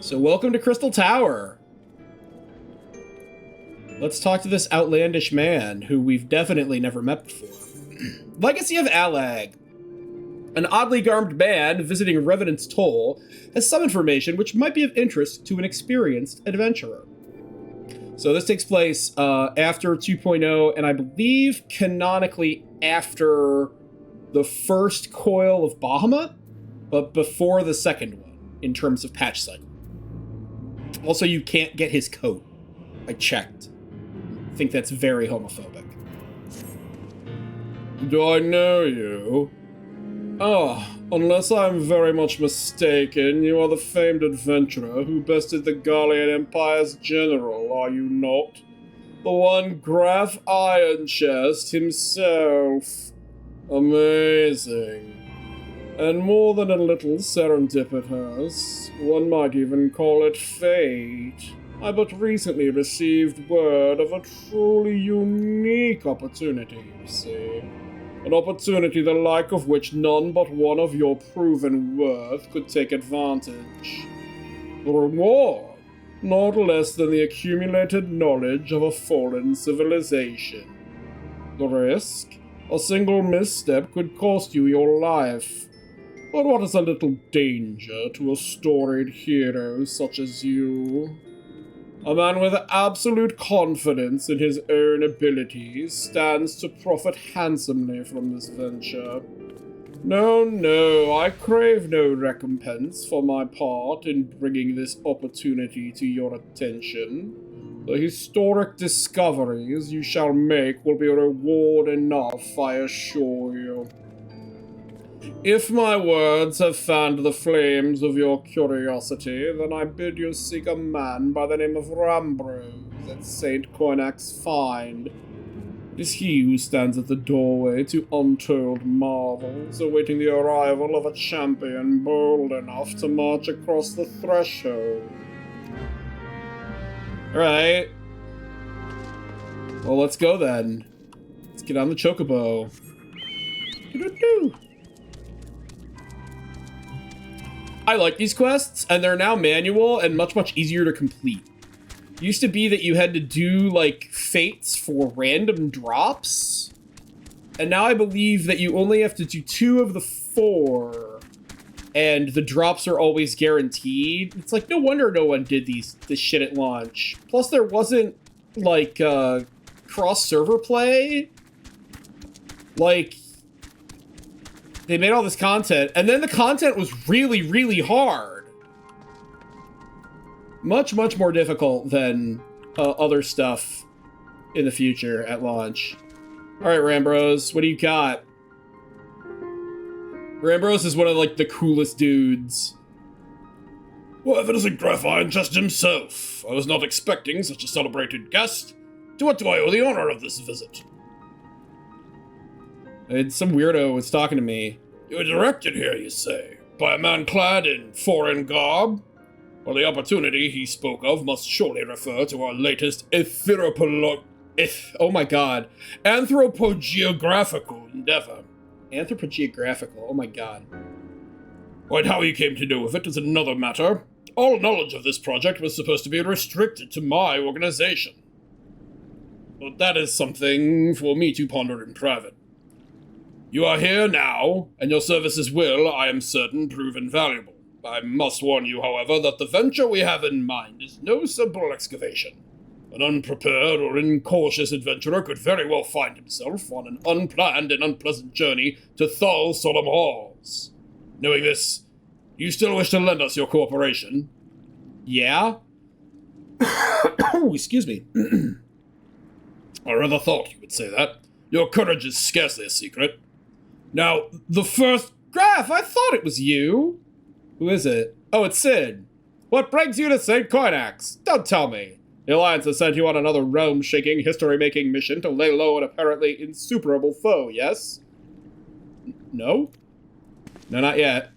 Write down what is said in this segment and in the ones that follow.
So welcome to Crystal Tower. Let's talk to this outlandish man who we've definitely never met before. Legacy of Allag. An oddly garbed man visiting Revenant's Toll has some information which might be of interest to an experienced adventurer. So this takes place after 2.0, and I believe canonically after the first coil of Bahamut, but before the second one in terms of patch cycle. Also, you can't get his coat. I checked. I think that's very homophobic. Do I know you? Ah, unless I'm very much mistaken, you are the famed adventurer who bested the Gallian Empire's general, are you not? The one Graf Ironchest himself. Amazing. And more than a little serendipitous, one might even call it fate. I but recently received word of a truly unique opportunity, you see. An opportunity the like of which none but one of your proven worth could take advantage. The reward, not less than the accumulated knowledge of a fallen civilization. The risk, a single misstep could cost you your life. But what is a little danger to a storied hero such as you? A man with absolute confidence in his own abilities stands to profit handsomely from this venture. No, I crave no recompense for my part in bringing this opportunity to your attention. The historic discoveries you shall make will be reward enough, I assure you. If my words have fanned the flames of your curiosity, then I bid you seek a man by the name of Rambrose at St. Coinac's Find. It is he who stands at the doorway to untold marvels, awaiting the arrival of a champion bold enough to march across the threshold. Alright. Well, let's go then. Let's get on the chocobo. Doo-doo-doo. I like these quests, and they're now manual and much easier to complete. It used to be that you had to do, like, fates for random drops, and now I believe that you only have to do 2 of the 4, and the drops are always guaranteed. It's like, no wonder no one did this shit at launch. Plus, there wasn't, like, cross-server play. Like, they made all this content, and then the content was really hard. Much more difficult than other stuff in the future at launch. Alright, Rambrose, what do you got? Rambrose is one of, like, the coolest dudes. Well, if it isn't Graf Ironchest himself, I was not expecting such a celebrated guest. To what do I owe the honor of this visit? And some weirdo was talking to me. You were directed here, you say, by a man clad in foreign garb? Well, the opportunity he spoke of must surely refer to our latest Oh my god. anthropogeographical endeavor. Anthropogeographical, oh my god. Quite how you came to know of it is another matter. All knowledge of this project was supposed to be restricted to my organization. But that is something for me to ponder in private. You are here now, and your services will, I am certain, prove invaluable. I must warn you, however, that the venture we have in mind is no simple excavation. An unprepared or incautious adventurer could very well find himself on an unplanned and unpleasant journey to Thal Solemn Halls. Knowing this, you still wish to lend us your cooperation? Yeah? Oh, excuse me. I rather thought you would say that. Your courage is scarcely a secret. Now, the first... Graf, I thought it was you. Who is it? Oh, it's Sid. What brings you to St. Coinac's? Don't tell me. The Alliance has sent you on another realm-shaking, history-making mission to lay low an apparently insuperable foe, yes? No? No, not yet.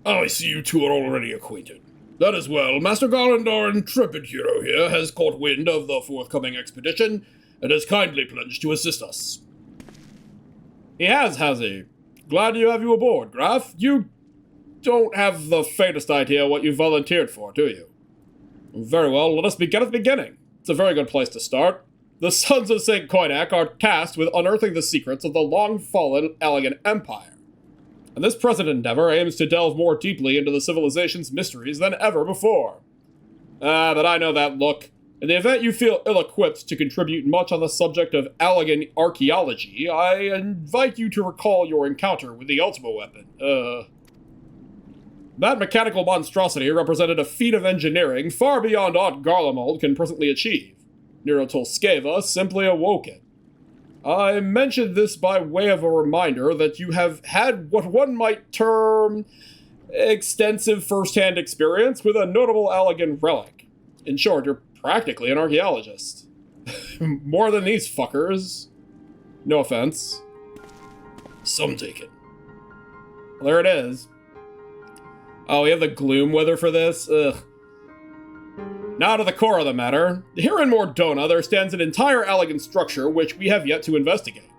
I see you two are already acquainted. That is well. Master Garland, our intrepid hero here, has caught wind of the forthcoming expedition and has kindly pledged to assist us. He has he? Glad to have you aboard, Graf. You don't have the faintest idea what you volunteered for, do you? Very well, let us begin at the beginning. It's a very good place to start. The Sons of St. Koinak are tasked with unearthing the secrets of the long-fallen Allegan Empire. And this present endeavor aims to delve more deeply into the civilization's mysteries than ever before. But I know that look. In the event you feel ill-equipped to contribute much on the subject of Allegan archaeology, I invite you to recall your encounter with the Ultima weapon. That mechanical monstrosity represented a feat of engineering far beyond aught Garlemald can presently achieve. Nerotolskeva simply awoke it. I mentioned this by way of a reminder that you have had what one might term extensive first-hand experience with a notable Allegan relic. In short, you're practically an archaeologist. More than these fuckers. No offense. Some take it. Well, there it is. Oh, we have the gloom weather for this? Ugh. Now to the core of the matter. Here in Mordona, there stands an entire Allegan structure which we have yet to investigate.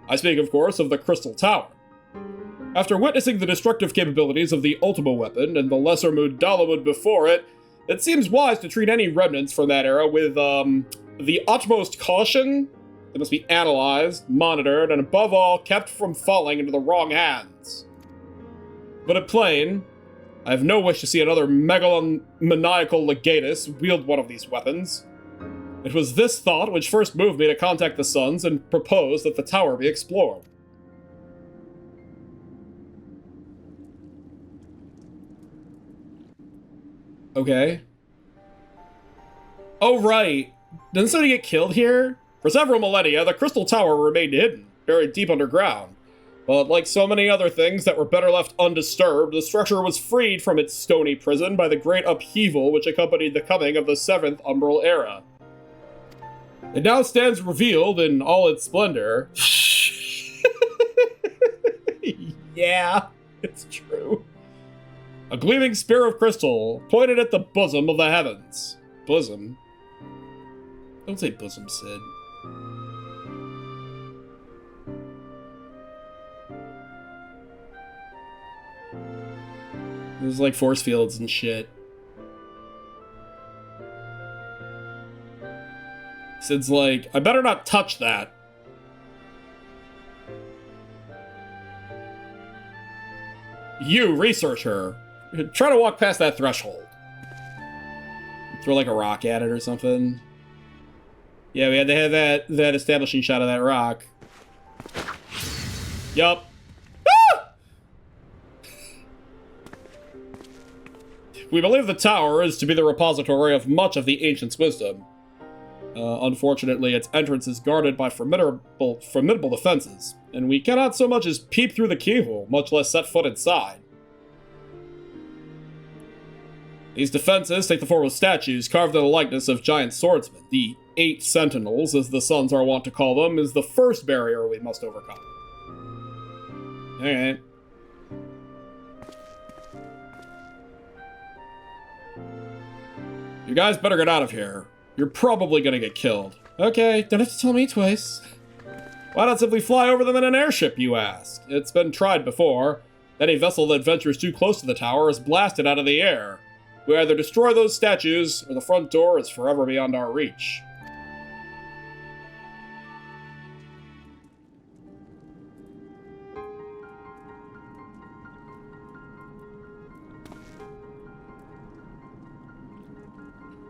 I speak, of course, of the Crystal Tower. After witnessing the destructive capabilities of the Ultima weapon and the lesser Dalamud before it, it seems wise to treat any remnants from that era with, the utmost caution. They must be analyzed, monitored, and above all, kept from falling into the wrong hands. But at plain, I have no wish to see another megalomaniacal legatus wield one of these weapons. It was this thought which first moved me to contact the Sons and propose that the tower be explored. Okay. Oh, right. Didn't somebody get killed here? For several millennia, the Crystal Tower remained hidden, buried deep underground. But like so many other things that were better left undisturbed, the structure was freed from its stony prison by the great upheaval which accompanied the coming of the 7th Umbral Era. It now stands revealed in all its splendor. Yeah, it's true. A gleaming spear of crystal, pointed at the bosom of the heavens. Bosom? Don't say bosom, Sid. There's like force fields and shit. Sid's like, I better not touch that. You, researcher. Try to walk past that threshold. Throw like a rock at it or something. Yeah, we had to have that establishing shot of that rock. Yup. Ah! We believe the tower is to be the repository of much of the ancients' wisdom. Unfortunately, its entrance is guarded by formidable defenses, and we cannot so much as peep through the keyhole, much less set foot inside. These defenses take the form of statues carved in the likeness of giant swordsmen. The 8 Sentinels, as the Sons are wont to call them, is the first barrier we must overcome. Alright. You guys better get out of here. You're probably gonna get killed. Okay, don't have to tell me twice. Why not simply fly over them in an airship, you ask? It's been tried before. Any vessel that ventures too close to the tower is blasted out of the air. We either destroy those statues, or the front door is forever beyond our reach.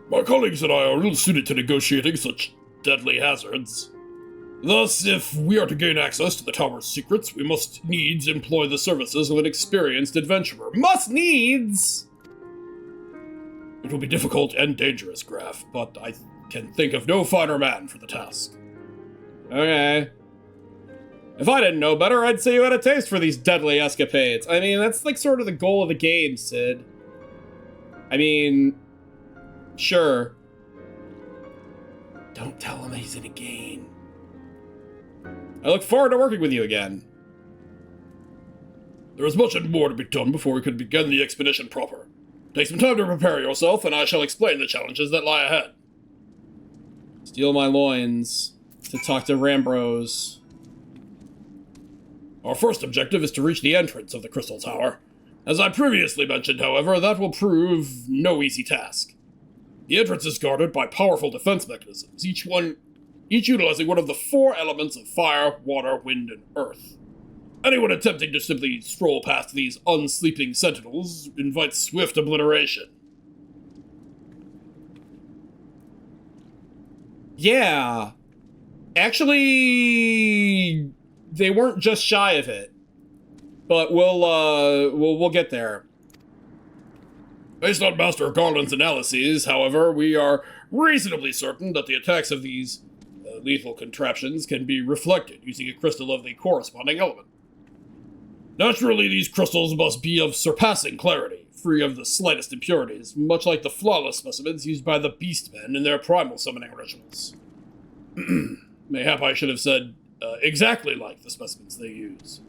My colleagues and I are ill suited to negotiating such deadly hazards. Thus, if we are to gain access to the tower's secrets, we must needs employ the services of an experienced adventurer. Must needs! It will be difficult and dangerous, Graf, but I can think of no finer man for the task. Okay. If I didn't know better, I'd say you had a taste for these deadly escapades. I mean, that's like sort of the goal of the game, Sid. I mean, sure. Don't tell him he's in a game. I look forward to working with you again. There is much and more to be done before we can begin the expedition proper. Take some time to prepare yourself, and I shall explain the challenges that lie ahead. Steel my loins to talk to Rambros. Our first objective is to reach the entrance of the Crystal Tower. As I previously mentioned, however, that will prove no easy task. The entrance is guarded by powerful defense mechanisms, each utilizing one of the 4 elements of fire, water, wind, and earth. Anyone attempting to simply stroll past these unsleeping sentinels invites swift obliteration. Yeah. Actually, they weren't just shy of it. But we'll get there. Based on Master Garland's analyses, however, we are reasonably certain that the attacks of these lethal contraptions can be reflected using a crystal of the corresponding element. Naturally, these crystals must be of surpassing clarity, free of the slightest impurities, much like the flawless specimens used by the Beastmen in their primal summoning rituals. Mayhap I should have said exactly like the specimens they use.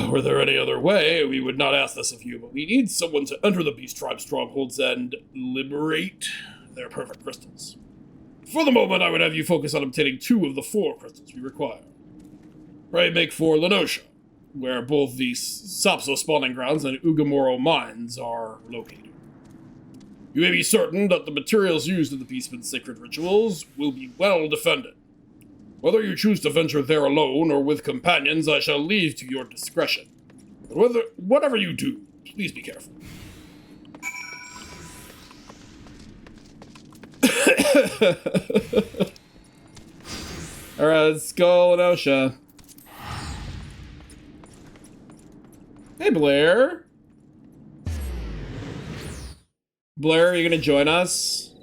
Were there any other way, we would not ask this of you, but we need someone to enter the Beast Tribe strongholds and liberate their perfect crystals. For the moment, I would have you focus on obtaining 2 of the 4 crystals we require. Pray make for Lenosha, where both the Sapso spawning grounds and Ugamoro mines are located. You may be certain that the materials used in the Beastman's sacred rituals will be well defended. Whether you choose to venture there alone or with companions, I shall leave to your discretion. But whatever you do, please be careful. Alright, let's go, Lenosha. Hey, Blair. Blair, are you gonna join us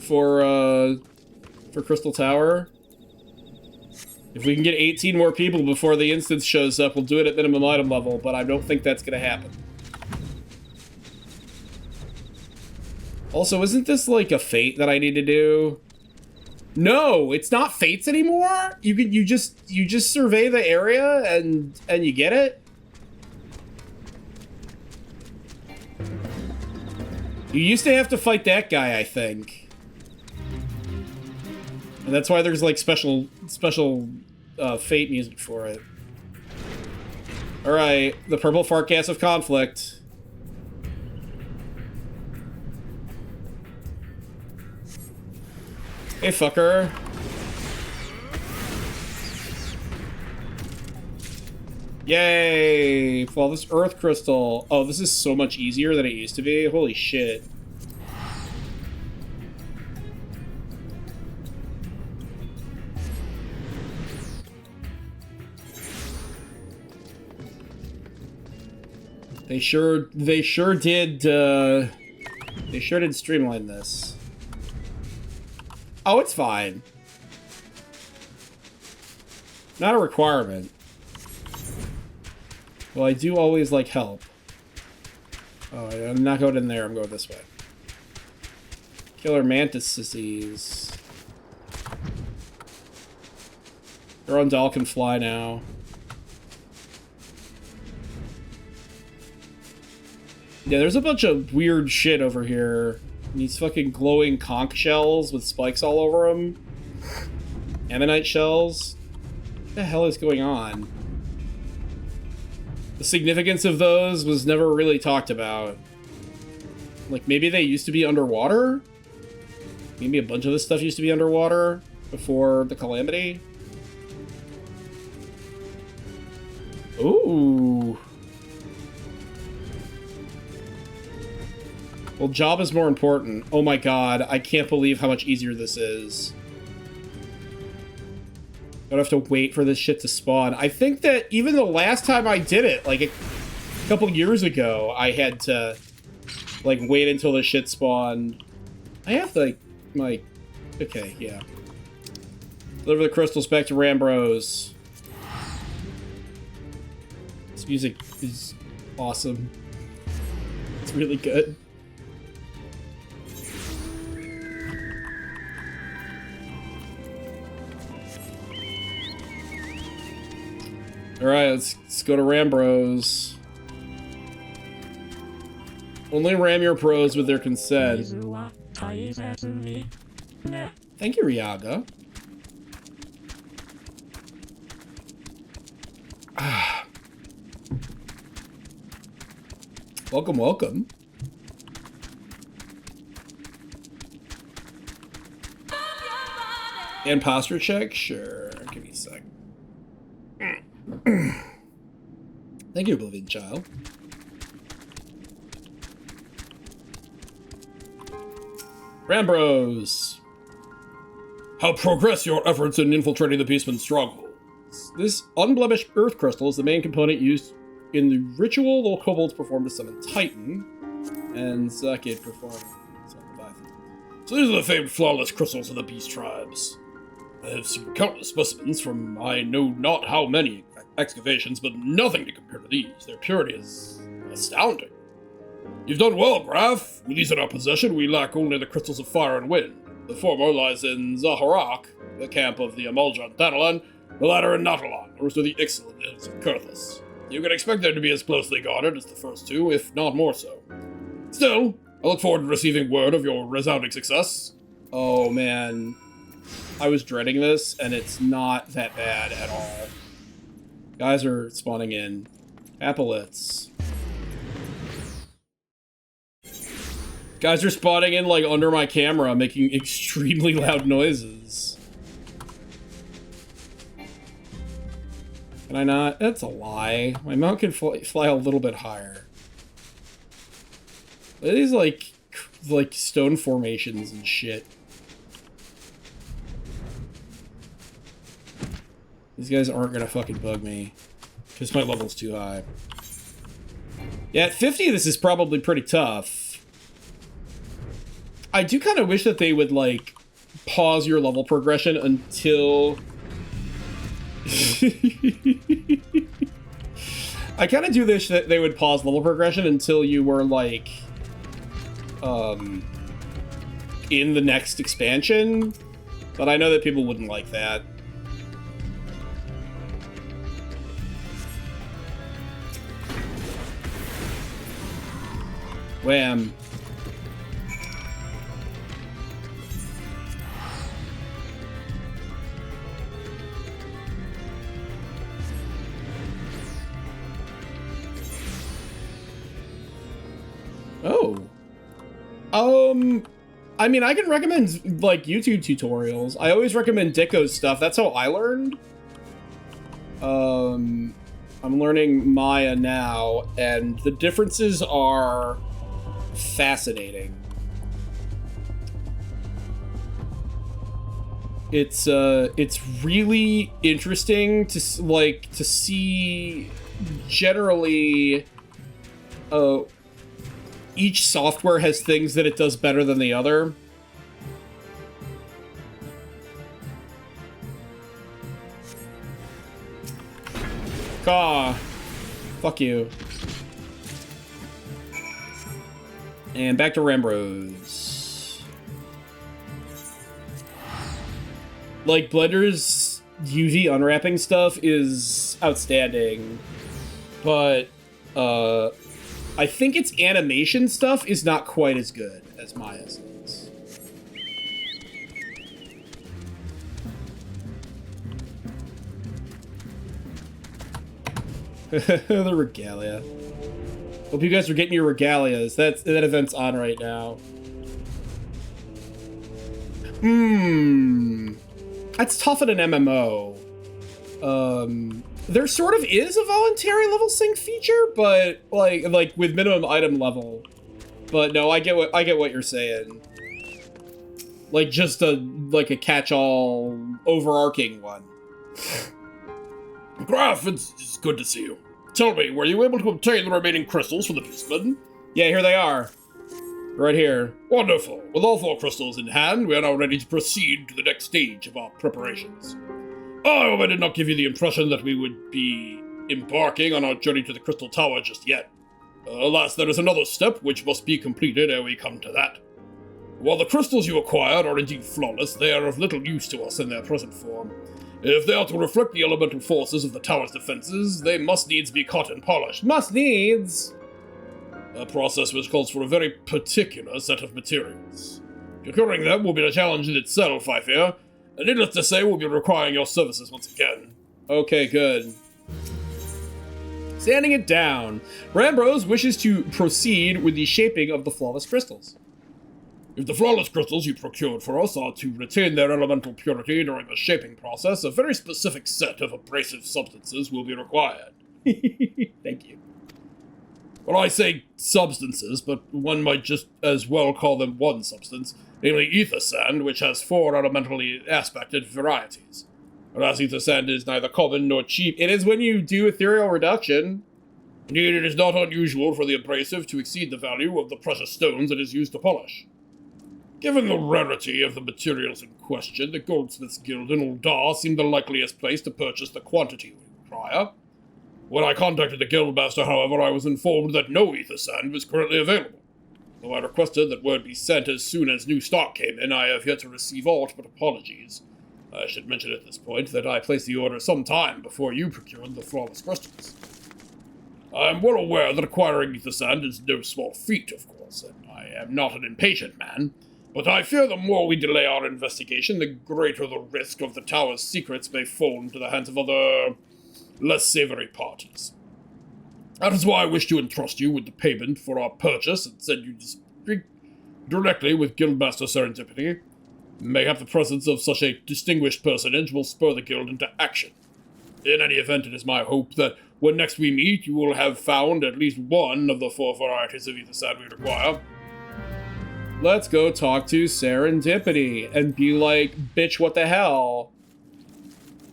for Crystal Tower? If we can get 18 more people before the instance shows up, we'll do it at minimum item level, but I don't think that's gonna happen. Also, isn't this like a fate that I need to do? No, it's not fates anymore. You just survey the area and you get it. You used to have to fight that guy, I think. And that's why there's like special fate music for it. Alright, the purple fart gas of conflict. Hey, fucker. Yay! Well, this earth crystal. Oh, this is so much easier than it used to be. Holy shit. They sure did streamline this. Oh, it's fine. Not a requirement. Well, I do always like help. Oh, I'm not going in there, I'm going this way. Killer mantis disease. Durandal can fly now. Yeah, there's a bunch of weird shit over here. These fucking glowing conch shells with spikes all over them. Ammonite shells. What the hell is going on? The significance of those was never really talked about. Like, maybe they used to be underwater? Maybe a bunch of this stuff used to be underwater before the calamity? Ooh. Well, job is more important. Oh my god, I can't believe how much easier this is. I don't have to wait for this shit to spawn. I think that even the last time I did it, like a couple years ago, I had to, like, wait until the shit spawned. I have to, like, okay, yeah. Deliver the crystals back to Rambros. This music is awesome. It's really good. Alright, let's go to Rambros. Only ram your pros with their consent. Thank you, Ryaga. Welcome, welcome. And posture check? Sure. Give me a sec. Thank you, Oblivion Child. Rambros. How progress your efforts in infiltrating the Beastman's strongholds? This unblemished earth crystal is the main component used in the ritual the kobolds perform to summon Titan, and Zakid performed on Leviathan. So these are the famed flawless crystals of the beast tribes. I have seen countless specimens from I know not how many excavations, but nothing to compare to these. Their purity is astounding. You've done well, Graf. With these in our possession, we lack only the crystals of fire and wind. The former lies in Zaharak, the camp of the Amaljan Thanalan, the latter in Natalon, or to the excellent hills of Kurthus. You can expect them to be as closely guarded as the first two, if not more so. Still, I look forward to receiving word of your resounding success. Oh man, I was dreading this, and it's not that bad at all. Guys are spawning in. Apolyts. Guys are spawning in, like, under my camera, making extremely loud noises. Can I not? That's a lie. My mount can fly a little bit higher. Look at these, like stone formations and shit. These guys aren't gonna fucking bug me, because my level's too high. Yeah, at 50, this is probably pretty tough. I do kind of wish that they would, like, pause your level progression until... I kind of do wish that they would pause level progression until you were, like, in the next expansion. But I know that people wouldn't like that. Wham. Oh. I mean, I can recommend, like, YouTube tutorials. I always recommend Dicko's stuff. That's how I learned. I'm learning Maya now, and the differences are fascinating. It's really interesting to see generally, each software has things that it does better than the other. Caw. Fuck you. And back to Rambros. Like, Blender's UV unwrapping stuff is outstanding, but, I think its animation stuff is not quite as good as Maya's is. The regalia. Hope you guys are getting your regalias. That event's on right now. That's tough at an MMO. There sort of is a voluntary level sync feature, but like with minimum item level. But no, I get what you're saying. Like just a catch-all overarching one. Graf, it's good to see you. Tell me, were you able to obtain the remaining crystals for the Beastman? Yeah, here they are. Right here. Wonderful. With all 4 crystals in hand, we are now ready to proceed to the next stage of our preparations. I hope I did not give you the impression that we would be embarking on our journey to the Crystal Tower just yet. Alas, there is another step which must be completed ere we come to that. While the crystals you acquired are indeed flawless, they are of little use to us in their present form. If they are to reflect the elemental forces of the tower's defenses, they must needs be cut and polished. Must needs! A process which calls for a very particular set of materials. Procuring them will be a challenge in itself, I fear, and needless to say, we'll be requiring your services once again. Okay, good. Sanding it down. Rambros wishes to proceed with the shaping of the flawless crystals. If the flawless crystals you procured for us are to retain their elemental purity during the shaping process, a very specific set of abrasive substances will be required. Thank you. Well, I say substances, but one might just as well call them one substance, namely ether sand, which has 4 elementally aspected varieties. Whereas ether sand is neither common nor cheap. It is when you do ethereal reduction. Indeed, it is not unusual for the abrasive to exceed the value of the precious stones it is used to polish. Given the rarity of the materials in question, the Goldsmiths Guild in Uldar seemed the likeliest place to purchase the quantity we require. When I contacted the Guildmaster, however, I was informed that no ether sand was currently available. Though I requested that word be sent as soon as new stock came in, I have yet to receive aught but apologies. I should mention at this point that I placed the order some time before you procured the flawless crystals. I am well aware that acquiring ether sand is no small feat, of course, and I am not an impatient man. But I fear the more we delay our investigation, the greater the risk of the tower's secrets may fall into the hands of other, less savory parties. That is why I wish to entrust you with the payment for our purchase and send you to speak directly with Guildmaster Serendipity. Mayhap the presence of such a distinguished personage will spur the guild into action. In any event, it is my hope that when next we meet, you will have found at least one of the 4 varieties of ether sand we require. Let's go talk to Serendipity and be like, bitch, what the hell?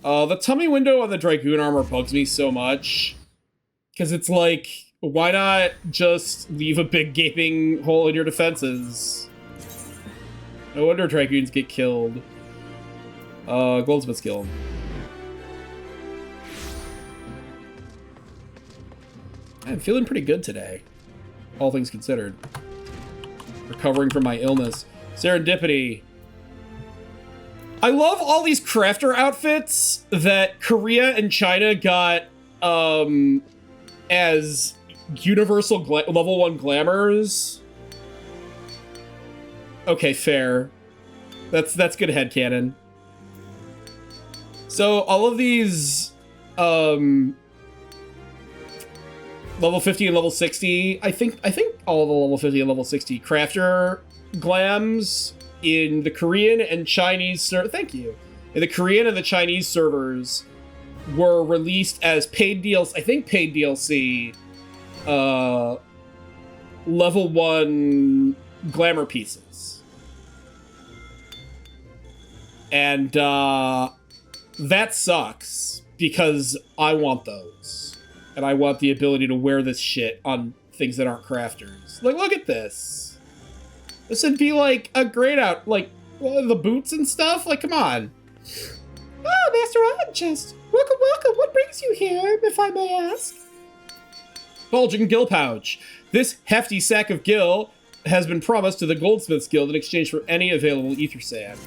The tummy window on the Dragoon armor bugs me so much. Because it's like, why not just leave a big gaping hole in your defenses? No wonder Dragoons get killed. Goldsmith's Guild. I'm feeling pretty good today, all things considered. Recovering from my illness. Serendipity. I love all these crafter outfits that Korea and China got as universal level 1 glamours. Okay, fair. That's good headcanon. So all of these level 50 and level 60, I think all the level 50 and level 60 crafter glams in the Korean and Chinese thank you. In the Korean and the Chinese servers were released as paid DLC, I think paid DLC, level 1 glamour pieces. And that sucks because I want those. And I want the ability to wear this shit on things that aren't crafters. Like, look at this. This would be like a great out, like, the boots and stuff. Like, come on. Oh, Master Iron Chest. Welcome, welcome. What brings you here, if I may ask? Bulging Gill Pouch. This hefty sack of gill has been promised to the Goldsmiths Guild in exchange for any available ether sand.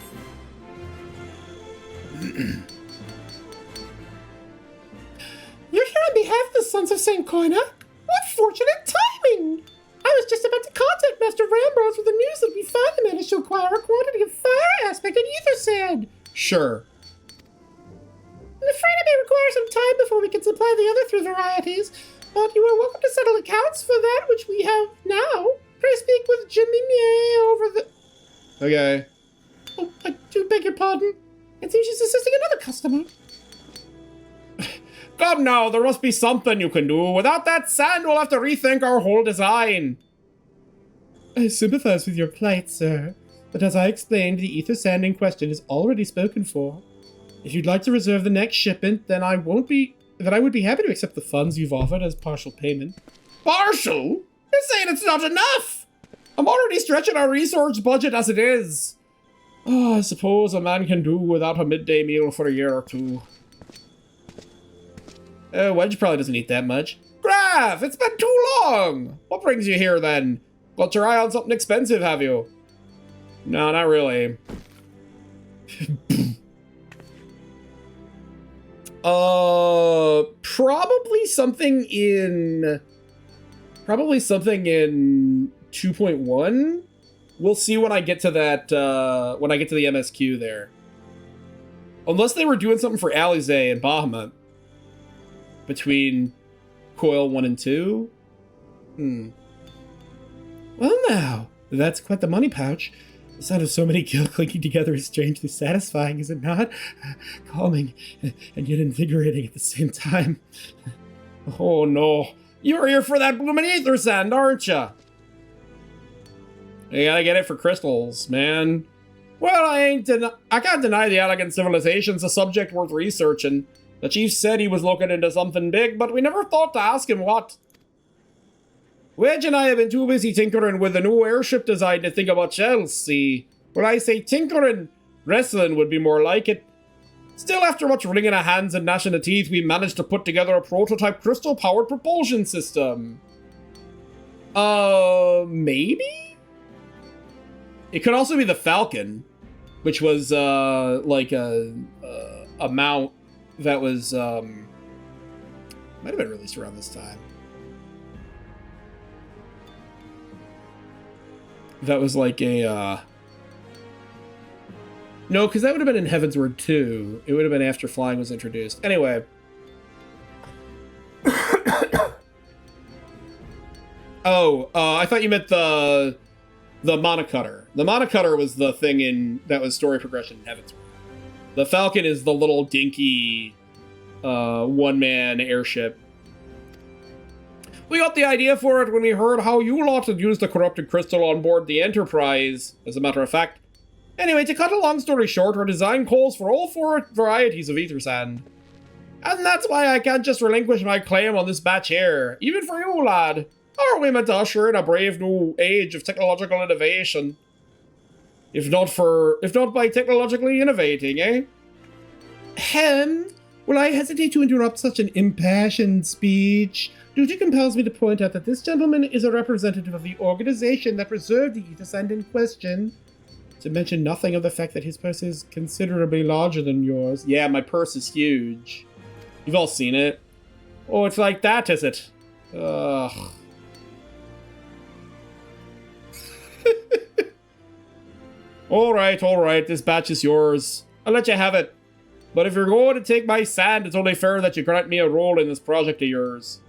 You're here on behalf of the Sons of St. Koina? What fortunate timing! I was just about to contact Master Rambros with the news that we finally managed to acquire a quantity of fire aspect and ether sand. Sure. I'm afraid I may require some time before we can supply the other 3 varieties, but you are welcome to settle accounts for that which we have now. Pray speak with Jimmy Mie over the... Okay. Oh, I do beg your pardon. It seems she's assisting another customer. Come now, there must be something you can do. Without that sand, we'll have to rethink our whole design. I sympathize with your plight, sir. But as I explained, the ether sand in question is already spoken for. If you'd like to reserve the next shipment, then I would be happy to accept the funds you've offered as partial payment. Partial? You're saying it's not enough! I'm already stretching our resource budget as it is. Oh, I suppose a man can do without a midday meal for a year or 2. Wedge probably doesn't eat that much. Graf, it's been too long! What brings you here, then? Got your eye on something expensive, have you? No, not really. Probably something in 2.1. We'll see when I get to that, when I get to the MSQ there. Unless they were doing something for Alizé and Bahamut. Between Coil 1 and 2? Well now, that's quite the money pouch. The sound of so many gills clinking together is strangely satisfying, is it not? Calming, and yet invigorating at the same time. Oh no, you're here for that bloomin' ether sand, aren't ya? You gotta get it for crystals, man. Well, I can't deny the elegant civilization's a subject worth researching. The chief said he was looking into something big, but we never thought to ask him what. Wedge and I have been too busy tinkering with the new airship design to think about shells, see. When I say tinkering, wrestling would be more like it. Still, after much wringing of hands and gnashing of teeth, we managed to put together a prototype crystal-powered propulsion system. Maybe? It could also be the Falcon, which was, like a mount that was, might have been released around this time. That was like a, No, because that would have been in Heavensward 2. It would have been after flying was introduced. Anyway. I thought you meant the monocutter. The monocutter was the thing that was story progression in Heavensward. The Falcon is the little dinky one-man airship. We got the idea for it when we heard how you lot had used the corrupted crystal on board the Enterprise, as a matter of fact. Anyway, to cut a long story short, our design calls for all 4 varieties of ether sand. And that's why I can't just relinquish my claim on this batch here, even for you, lad. Aren't we meant to usher in a brave new age of technological innovation? If not by technologically innovating, eh? Well, I hesitate to interrupt such an impassioned speech. Duty compels me to point out that this gentleman is a representative of the organization that preserved the ether sand in question. To mention nothing of the fact that his purse is considerably larger than yours. Yeah, my purse is huge. You've all seen it. Oh, it's like that, is it? Ugh. Alright, this batch is yours. I'll let you have it. But if you're going to take my sand, it's only fair that you grant me a role in this project of yours.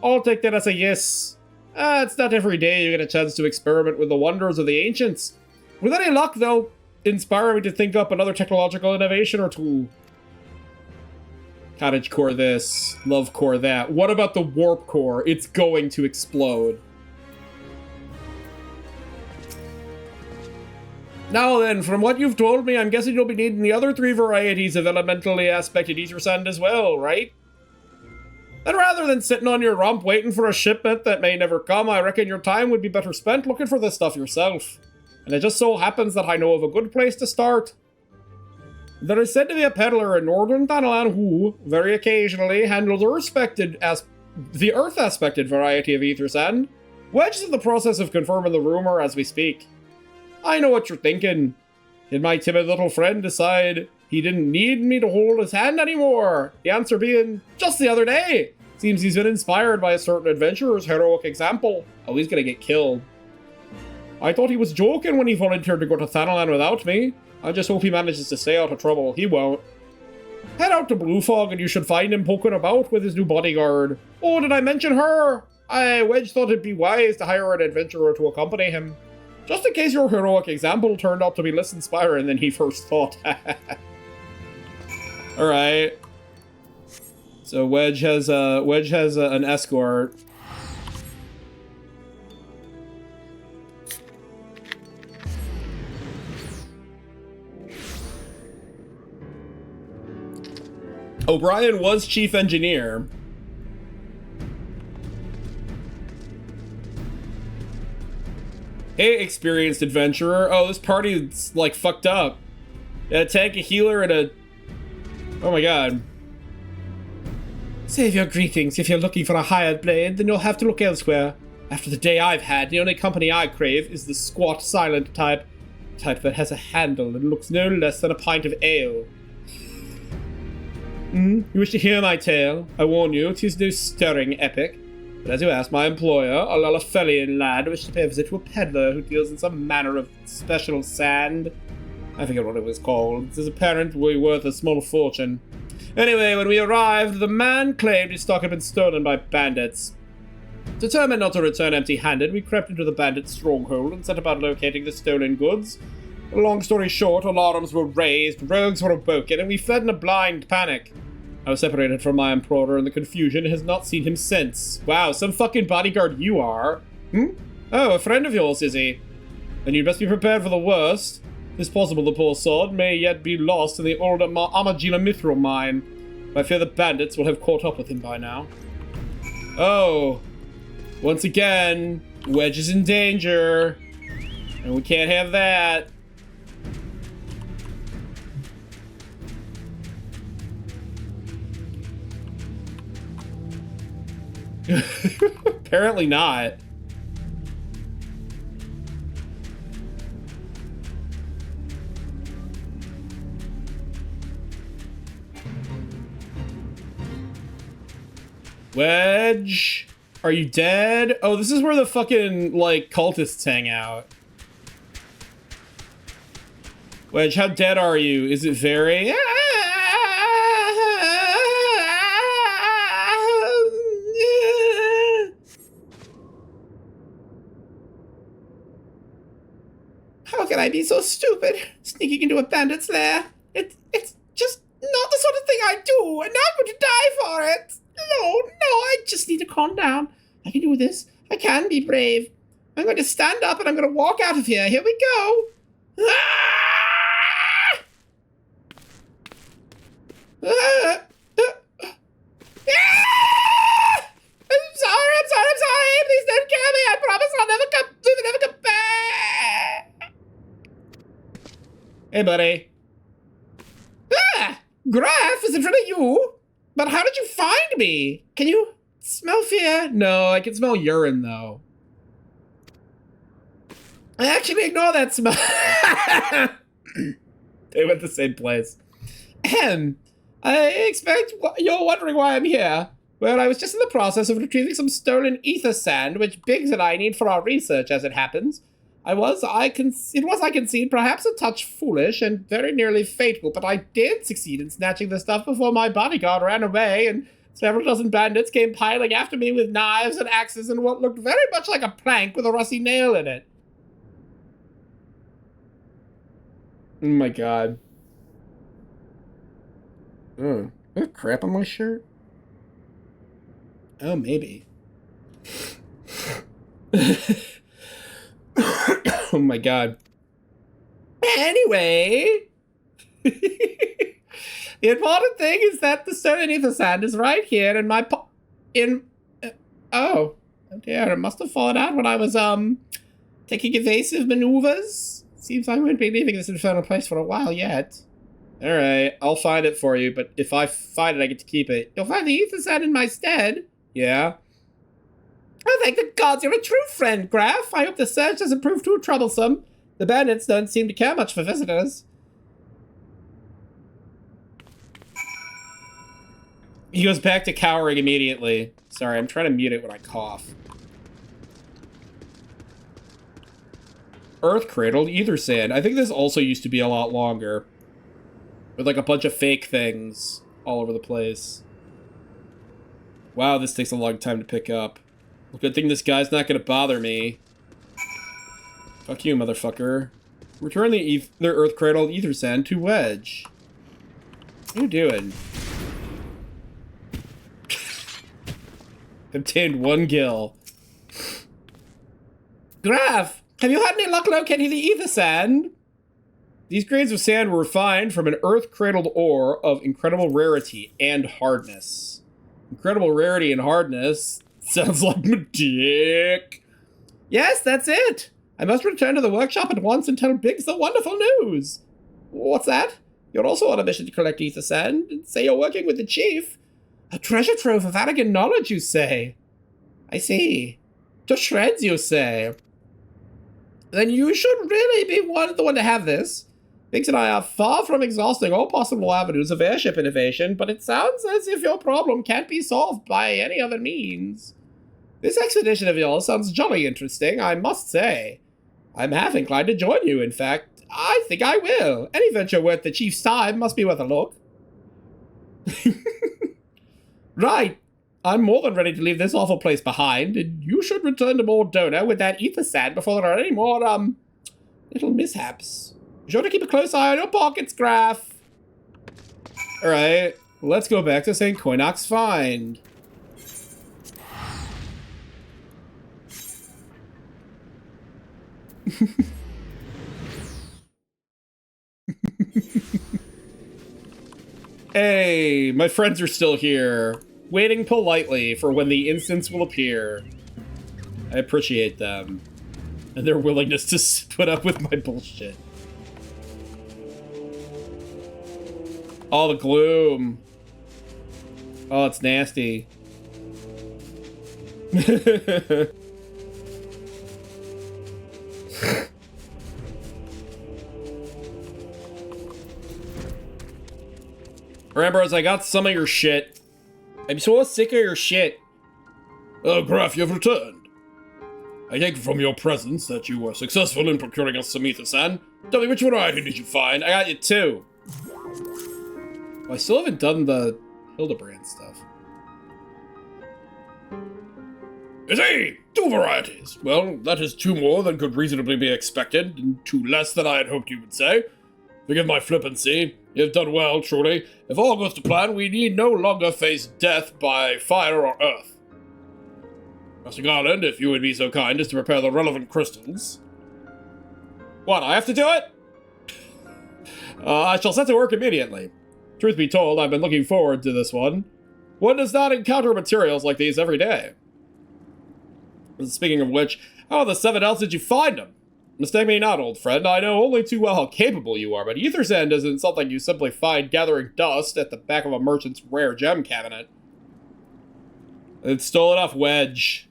I'll take that as a yes. It's not every day you get a chance to experiment with the wonders of the ancients. With any luck, they'll inspire me to think up another technological innovation or two. Cottage core this, love core that. What about the warp core? It's going to explode. Now then, from what you've told me, I'm guessing you'll be needing the other 3 varieties of elementally aspected ether sand as well, right? And rather than sitting on your rump waiting for a shipment that may never come, I reckon your time would be better spent looking for this stuff yourself. And it just so happens that I know of a good place to start. There is said to be a peddler in northern Thanalan who, very occasionally, handles the Earth-aspected variety of ether sand. Wedge is in the process of confirming the rumor as we speak. I know what you're thinking. Did my timid little friend decide he didn't need me to hold his hand anymore? The answer being, just the other day. Seems he's been inspired by a certain adventurer's heroic example. Oh, he's gonna get killed. I thought he was joking when he volunteered to go to Thanalan without me. I just hope he manages to stay out of trouble. He won't. Head out to Blue Fog and you should find him poking about with his new bodyguard. Oh, did I mention her? Wedge thought it'd be wise to hire an adventurer to accompany him. Just in case your heroic example turned out to be less inspiring than he first thought. Alright. So Wedge has an escort. O'Brien was chief engineer. Hey, experienced adventurer. Oh, this party's like fucked up. A tank, a healer, and a... Oh my god. Save your greetings. If you're looking for a hired blade, then you'll have to look elsewhere. After the day I've had, the only company I crave is the squat, silent type. Type that has a handle and looks no less than a pint of ale. You wish to hear my tale? I warn you, 'tis no stirring epic. But as you asked, my employer, a Lullafellian lad, wished to pay a visit to a peddler who deals in some manner of special sand. I forget what it was called. It is apparently worth a small fortune. Anyway, when we arrived, the man claimed his stock had been stolen by bandits. Determined not to return empty-handed, we crept into the bandit stronghold and set about locating the stolen goods. Long story short, alarms were raised, rogues were awoken, and we fled in a blind panic. I was separated from my employer in the confusion and has not seen him since. Wow, some fucking bodyguard you are. Oh, a friend of yours, is he? Then you'd best be prepared for the worst. It's possible the poor sod may yet be lost in the old Amagila Mithril mine. I fear the bandits will have caught up with him by now. Oh. Once again, Wedge is in danger. And we can't have that. Apparently not. Wedge, are you dead? Oh, this is where the fucking, like, cultists hang out. Wedge, how dead are you? Is it very? How can I be so stupid? Sneaking into a bandit's lair. It's just not the sort of thing I do, and now I'm going to die for it. No, I just need to calm down. I can do this. I can be brave. I'm going to stand up and I'm going to walk out of here. Here we go. Ah! Ah! I'm sorry. Please don't kill me. I promise I'll never come back. Hey, buddy. Ah! Graf, is it really you? But how did you find me? Can you smell fear? No, I can smell urine, though. Actually, ignore that smell. They went the same place. Ahem. I expect you're wondering why I'm here. Well, I was just in the process of retrieving some stolen ether sand, which Biggs and I need for our research, as it happens. It was, I concede, perhaps a touch foolish and very nearly fateful, but I did succeed in snatching the stuff before my bodyguard ran away, and several dozen bandits came piling after me with knives and axes and what looked very much like a plank with a rusty nail in it. Oh my god. Oh, is crap on my shirt? Oh, maybe. Oh my god. Anyway, the important thing is that the stolen ether sand is right here in my oh dear, it must have fallen out when I was taking evasive maneuvers. Seems I won't be leaving this infernal place for a while yet. Alright, I'll find it for you, but if I find it, I get to keep it. You'll find the ether sand in my stead. Yeah. Oh, thank the gods, you're a true friend, Graf. I hope the search doesn't prove too troublesome. The bandits don't seem to care much for visitors. He goes back to cowering immediately. Sorry, I'm trying to mute it when I cough. Earth cradled ether sand. I think this also used to be a lot longer. With like a bunch of fake things all over the place. Wow, this takes a long time to pick up. Well, good thing this guy's not gonna bother me. Fuck you, motherfucker. Return the earth cradled ether sand to Wedge. What are you doing? Obtained 1 gil. Graf, have you had any luck locating the ether sand? These grains of sand were refined from an earth-cradled ore of incredible rarity and hardness. Incredible rarity and hardness? Sounds like my dick. Yes, that's it. I must return to the workshop at once and tell Biggs the wonderful news. What's that? You're also on a mission to collect ether sand and say you're working with the chief. A treasure trove of arrogant knowledge, you say? I see. To shreds, you say? Then you should really be the one to have this. Biggs and I are far from exhausting all possible avenues of airship innovation, but it sounds as if your problem can't be solved by any other means. This expedition of yours sounds jolly interesting, I must say. I'm half inclined to join you, in fact. I think I will. Any venture worth the chief's time must be worth a look. Right. I'm more than ready to leave this awful place behind, and you should return to Mordona with that ether sand before there are any more, little mishaps. Be sure to keep a close eye on your pockets, Graf. Alright, let's go back to St. Koinok's Find. Hey, my friends are still here, waiting politely for when the instance will appear. I appreciate them, and their willingness to put up with my bullshit. Oh, the gloom. Oh, it's nasty. Rambros, I got some of your shit. I'm so sick of your shit. Oh, Graf, you've returned. I take from your presence that you were successful in procuring us some ether sand. Tell me, which variety did you find? I got you two. Oh, I still haven't done the Hildebrand stuff. I see! 2 varieties. Well, that is 2 more than could reasonably be expected, and 2 less than I had hoped you would say. Forgive my flippancy. You've done well, truly. If all goes to plan, we need no longer face death by fire or earth. Master Garland, if you would be so kind as to prepare the relevant crystals. What, I have to do it? I shall set to work immediately. Truth be told, I've been looking forward to this one. One does not encounter materials like these every day. Speaking of which, how the 7 else did you find them? Mistake me not, old friend. I know only too well how capable you are, but ether sand isn't something you simply find gathering dust at the back of a merchant's rare gem cabinet. It stole it off Wedge.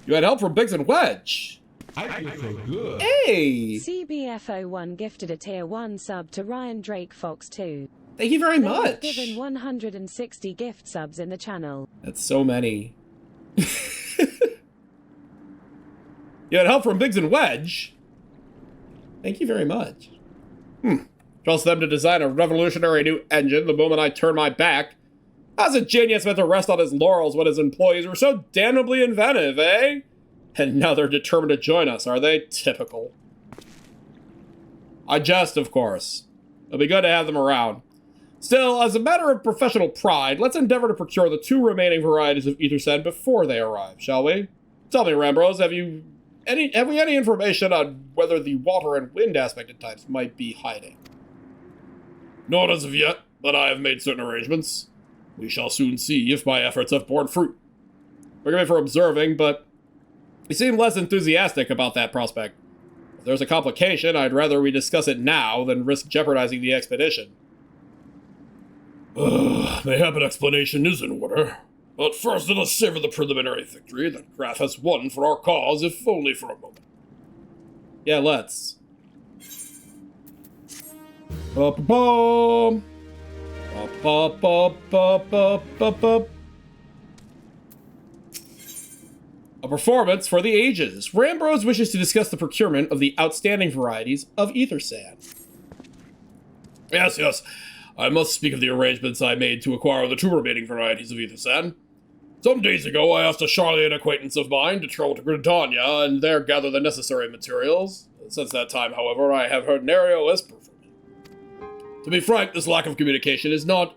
You had help from Biggs and Wedge. I feel so good. Hey! CBFO1 gifted a tier 1 sub to Ryan Drake Fox 2. Thank you very much. They've given 160 gift subs in the channel. That's so many. You had help from Biggs and Wedge. Thank you very much. Trust them to design a revolutionary new engine the moment I turn my back. How's a genius meant to rest on his laurels when his employees were so damnably inventive, eh? And now they're determined to join us, are they? Typical. I jest, of course. It'll be good to have them around. Still, as a matter of professional pride, let's endeavor to procure the 2 remaining varieties of ether sand before they arrive, shall we? Tell me, Rambros, have we any information on whether the water and wind aspected types might be hiding? Not as of yet, but I have made certain arrangements. We shall soon see if my efforts have borne fruit. Forgive me for observing, but you seem less enthusiastic about that prospect. If there's a complication, I'd rather we discuss it now than risk jeopardizing the expedition. Mayhap an explanation is in order. But first, let us savor the preliminary victory that Graf has won for our cause, if only for a moment. Yeah, let's. Ba-ba-bum. Ba-ba-ba-ba-ba-ba-ba. A performance for the ages. Rambros wishes to discuss the procurement of the outstanding varieties of ether sand. Yes. I must speak of the arrangements I made to acquire the 2 remaining varieties of ether sand. Some days ago, I asked a Charlian acquaintance of mine to travel to Gridania and there gather the necessary materials. Since that time, however, I have heard nary a whisper from him. To be frank, this lack of communication is not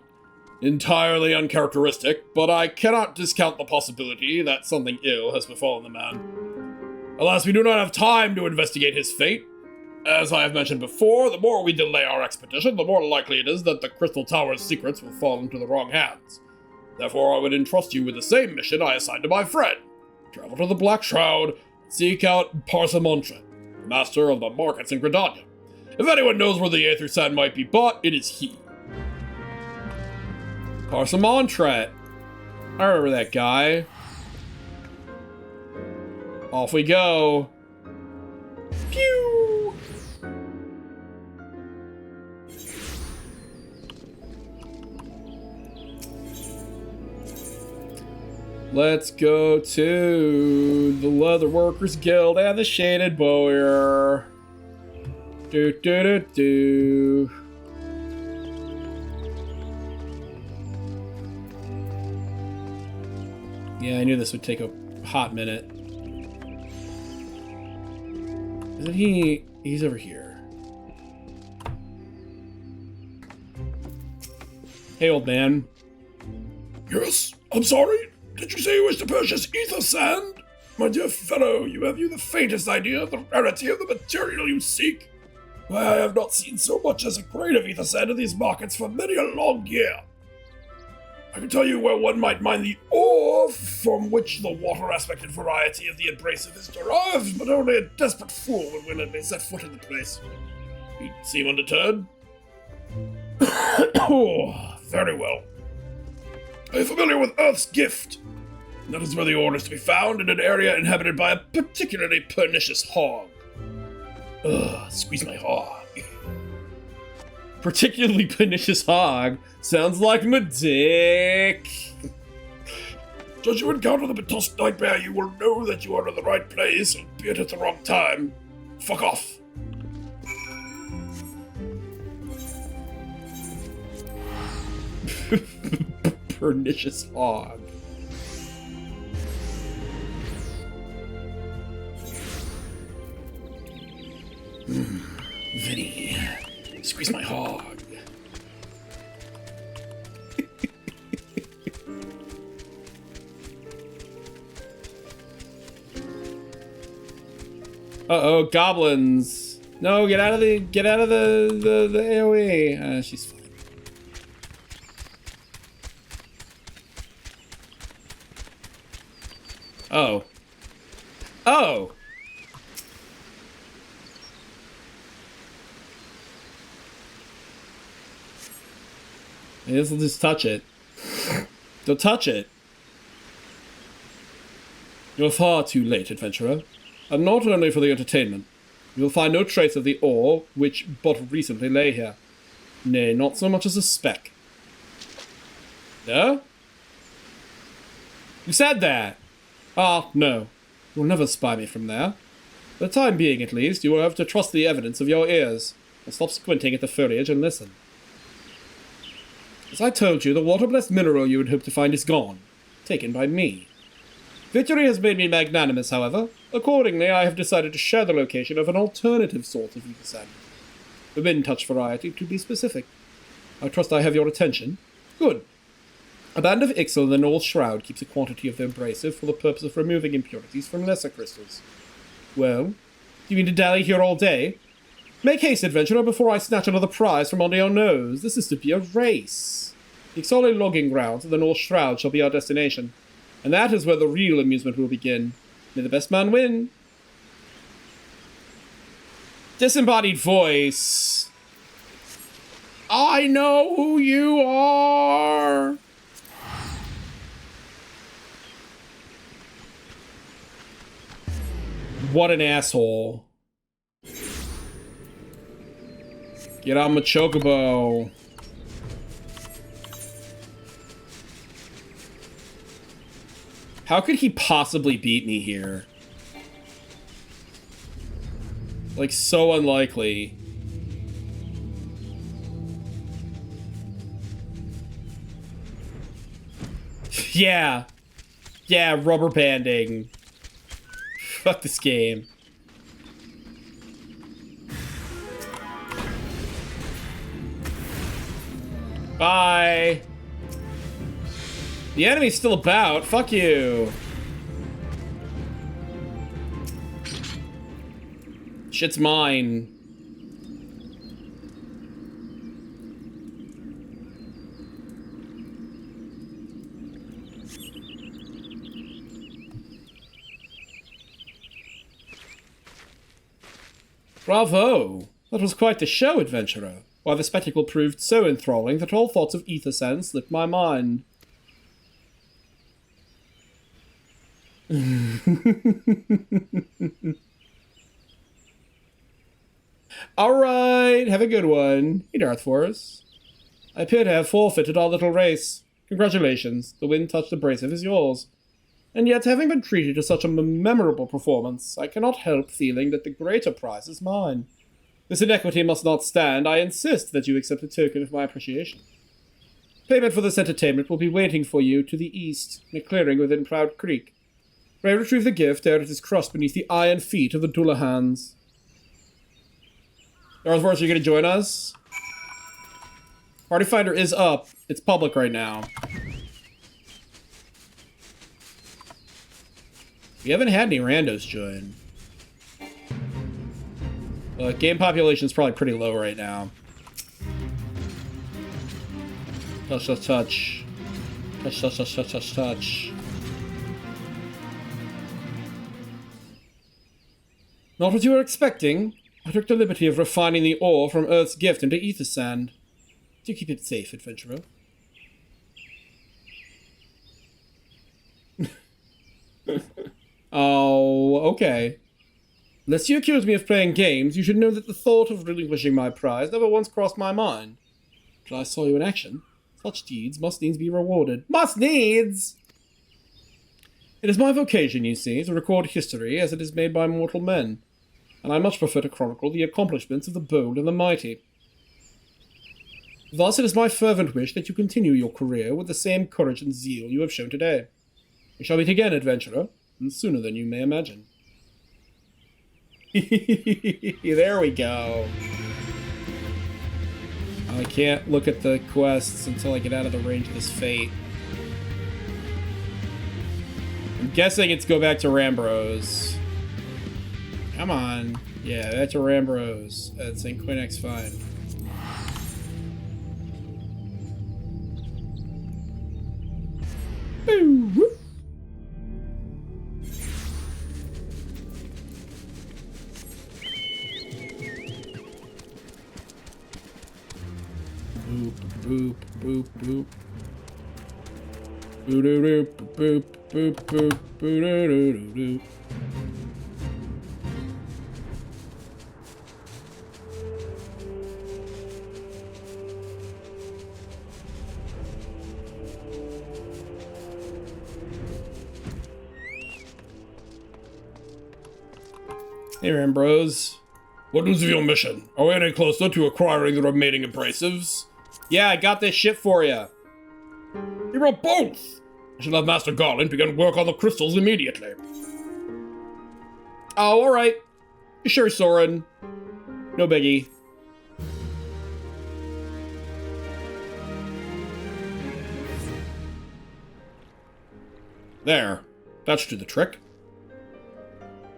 entirely uncharacteristic, but I cannot discount the possibility that something ill has befallen the man. Alas, we do not have time to investigate his fate. As I have mentioned before, the more we delay our expedition, the more likely it is that the Crystal Tower's secrets will fall into the wrong hands. Therefore, I would entrust you with the same mission I assigned to my friend. Travel to the Black Shroud, and seek out Parsamontre, the master of the markets in Gridania. If anyone knows where the ether sand might be bought, it is he. Parsamontre. I remember that guy. Off we go. Pew! Let's go to the Leatherworkers Guild and the Shaded Bowyer. Do. Yeah, I knew this would take a hot minute. Isn't he... He's over here. Hey, old man. Yes, I'm sorry. Did you say you wish to purchase ether sand? My dear fellow, have you the faintest idea of the rarity of the material you seek? Why, I have not seen so much as a grain of ether sand in these markets for many a long year. I can tell you where one might mine the ore from which the water-aspected variety of the abrasive is derived, but only a desperate fool would willingly set foot in the place. You seem undeterred? Oh, very well. Are you familiar with Earth's Gift? That is where the ore is to be found, in an area inhabited by a particularly pernicious hog. Ugh, squeeze my hog. Particularly pernicious hog. Sounds like my dick. Should you encounter the Batusk Nightmare, you will know that you are in the right place, albeit at the wrong time. Fuck off. Pernicious hog. Vinny, squeeze my hog. Uh-oh, goblins. No, get out of the AoE. She's fine. Oh. Oh! I guess I'll just touch it. Don't touch it. You're far too late, adventurer. And not only for the entertainment. You'll find no trace of the ore which but recently lay here. Nay, not so much as a speck. No? You said that! Ah, no. You'll never spy me from there. For the time being, at least, you will have to trust the evidence of your ears, and stop squinting at the foliage and listen. As I told you, the water-blessed mineral you would hope to find is gone, taken by me. Victory has made me magnanimous, however. Accordingly, I have decided to share the location of an alternative source of ether sand. The wind-touch variety, to be specific. I trust I have your attention. Good. A band of Ixal in the North Shroud keeps a quantity of the abrasive for the purpose of removing impurities from lesser crystals. Well, do you mean to dally here all day? Make haste, adventurer, before I snatch another prize from under your nose. This is to be a race. The Ixali logging grounds of the North Shroud shall be our destination, and that is where the real amusement will begin. May the best man win. Disembodied voice. I know who you are. What an asshole. Get on my chocobo. How could he possibly beat me here? Like, so unlikely. Yeah. Yeah, rubber banding. Fuck this game. Bye. The enemy's still about. Fuck you. Shit's mine. Bravo! That was quite the show, adventurer. Why, the spectacle proved so enthralling that all thoughts of ether sand slipped my mind. Alright, have a good one. Hey, Darth Force. I appear to have forfeited our little race. Congratulations, the wind-touched abrasive is yours. And yet, having been treated to such a memorable performance, I cannot help feeling that the greater prize is mine. This inequity must not stand. I insist that you accept a token of my appreciation. Payment for this entertainment will be waiting for you to the east, in a clearing within Proud Creek. Pray retrieve the gift ere it is crushed beneath the iron feet of the Dullahans. Darthworth, are you going to join us? Party Finder is up. It's public right now. We haven't had any randos join. Game population is probably pretty low right now. Touch, touch, touch. Touch, touch, touch, touch, touch, touch. Not what you were expecting. I took the liberty of refining the ore from Earth's gift into ether sand. Do keep it safe, adventurer. Oh, okay. Lest you accuse me of playing games, you should know that the thought of relinquishing my prize never once crossed my mind. Till I saw you in action. Such deeds must needs be rewarded. Must needs! It is my vocation, you see, to record history as it is made by mortal men. And I much prefer to chronicle the accomplishments of the bold and the mighty. Thus it is my fervent wish that you continue your career with the same courage and zeal you have shown today. We shall meet again, adventurer, and sooner than you may imagine. There we go. I can't look at the quests until I get out of the range of this fate. I'm guessing it's go back to Rambros. Come on. Yeah, back to Rambros at St. Quinex's fine. Boo! Whoop. Boop, boop, boop. Boop, boop, boop, boop, boop, boop, boop, boop. Hey, Ambrose. What news of your mission? Are we any closer to acquiring the remaining abrasives? Yeah, I got this shit for you. You wrote both! I shall have Master Garland begin work on the crystals immediately. Oh, alright. Sure, Soren. No biggie. There. That should do the trick.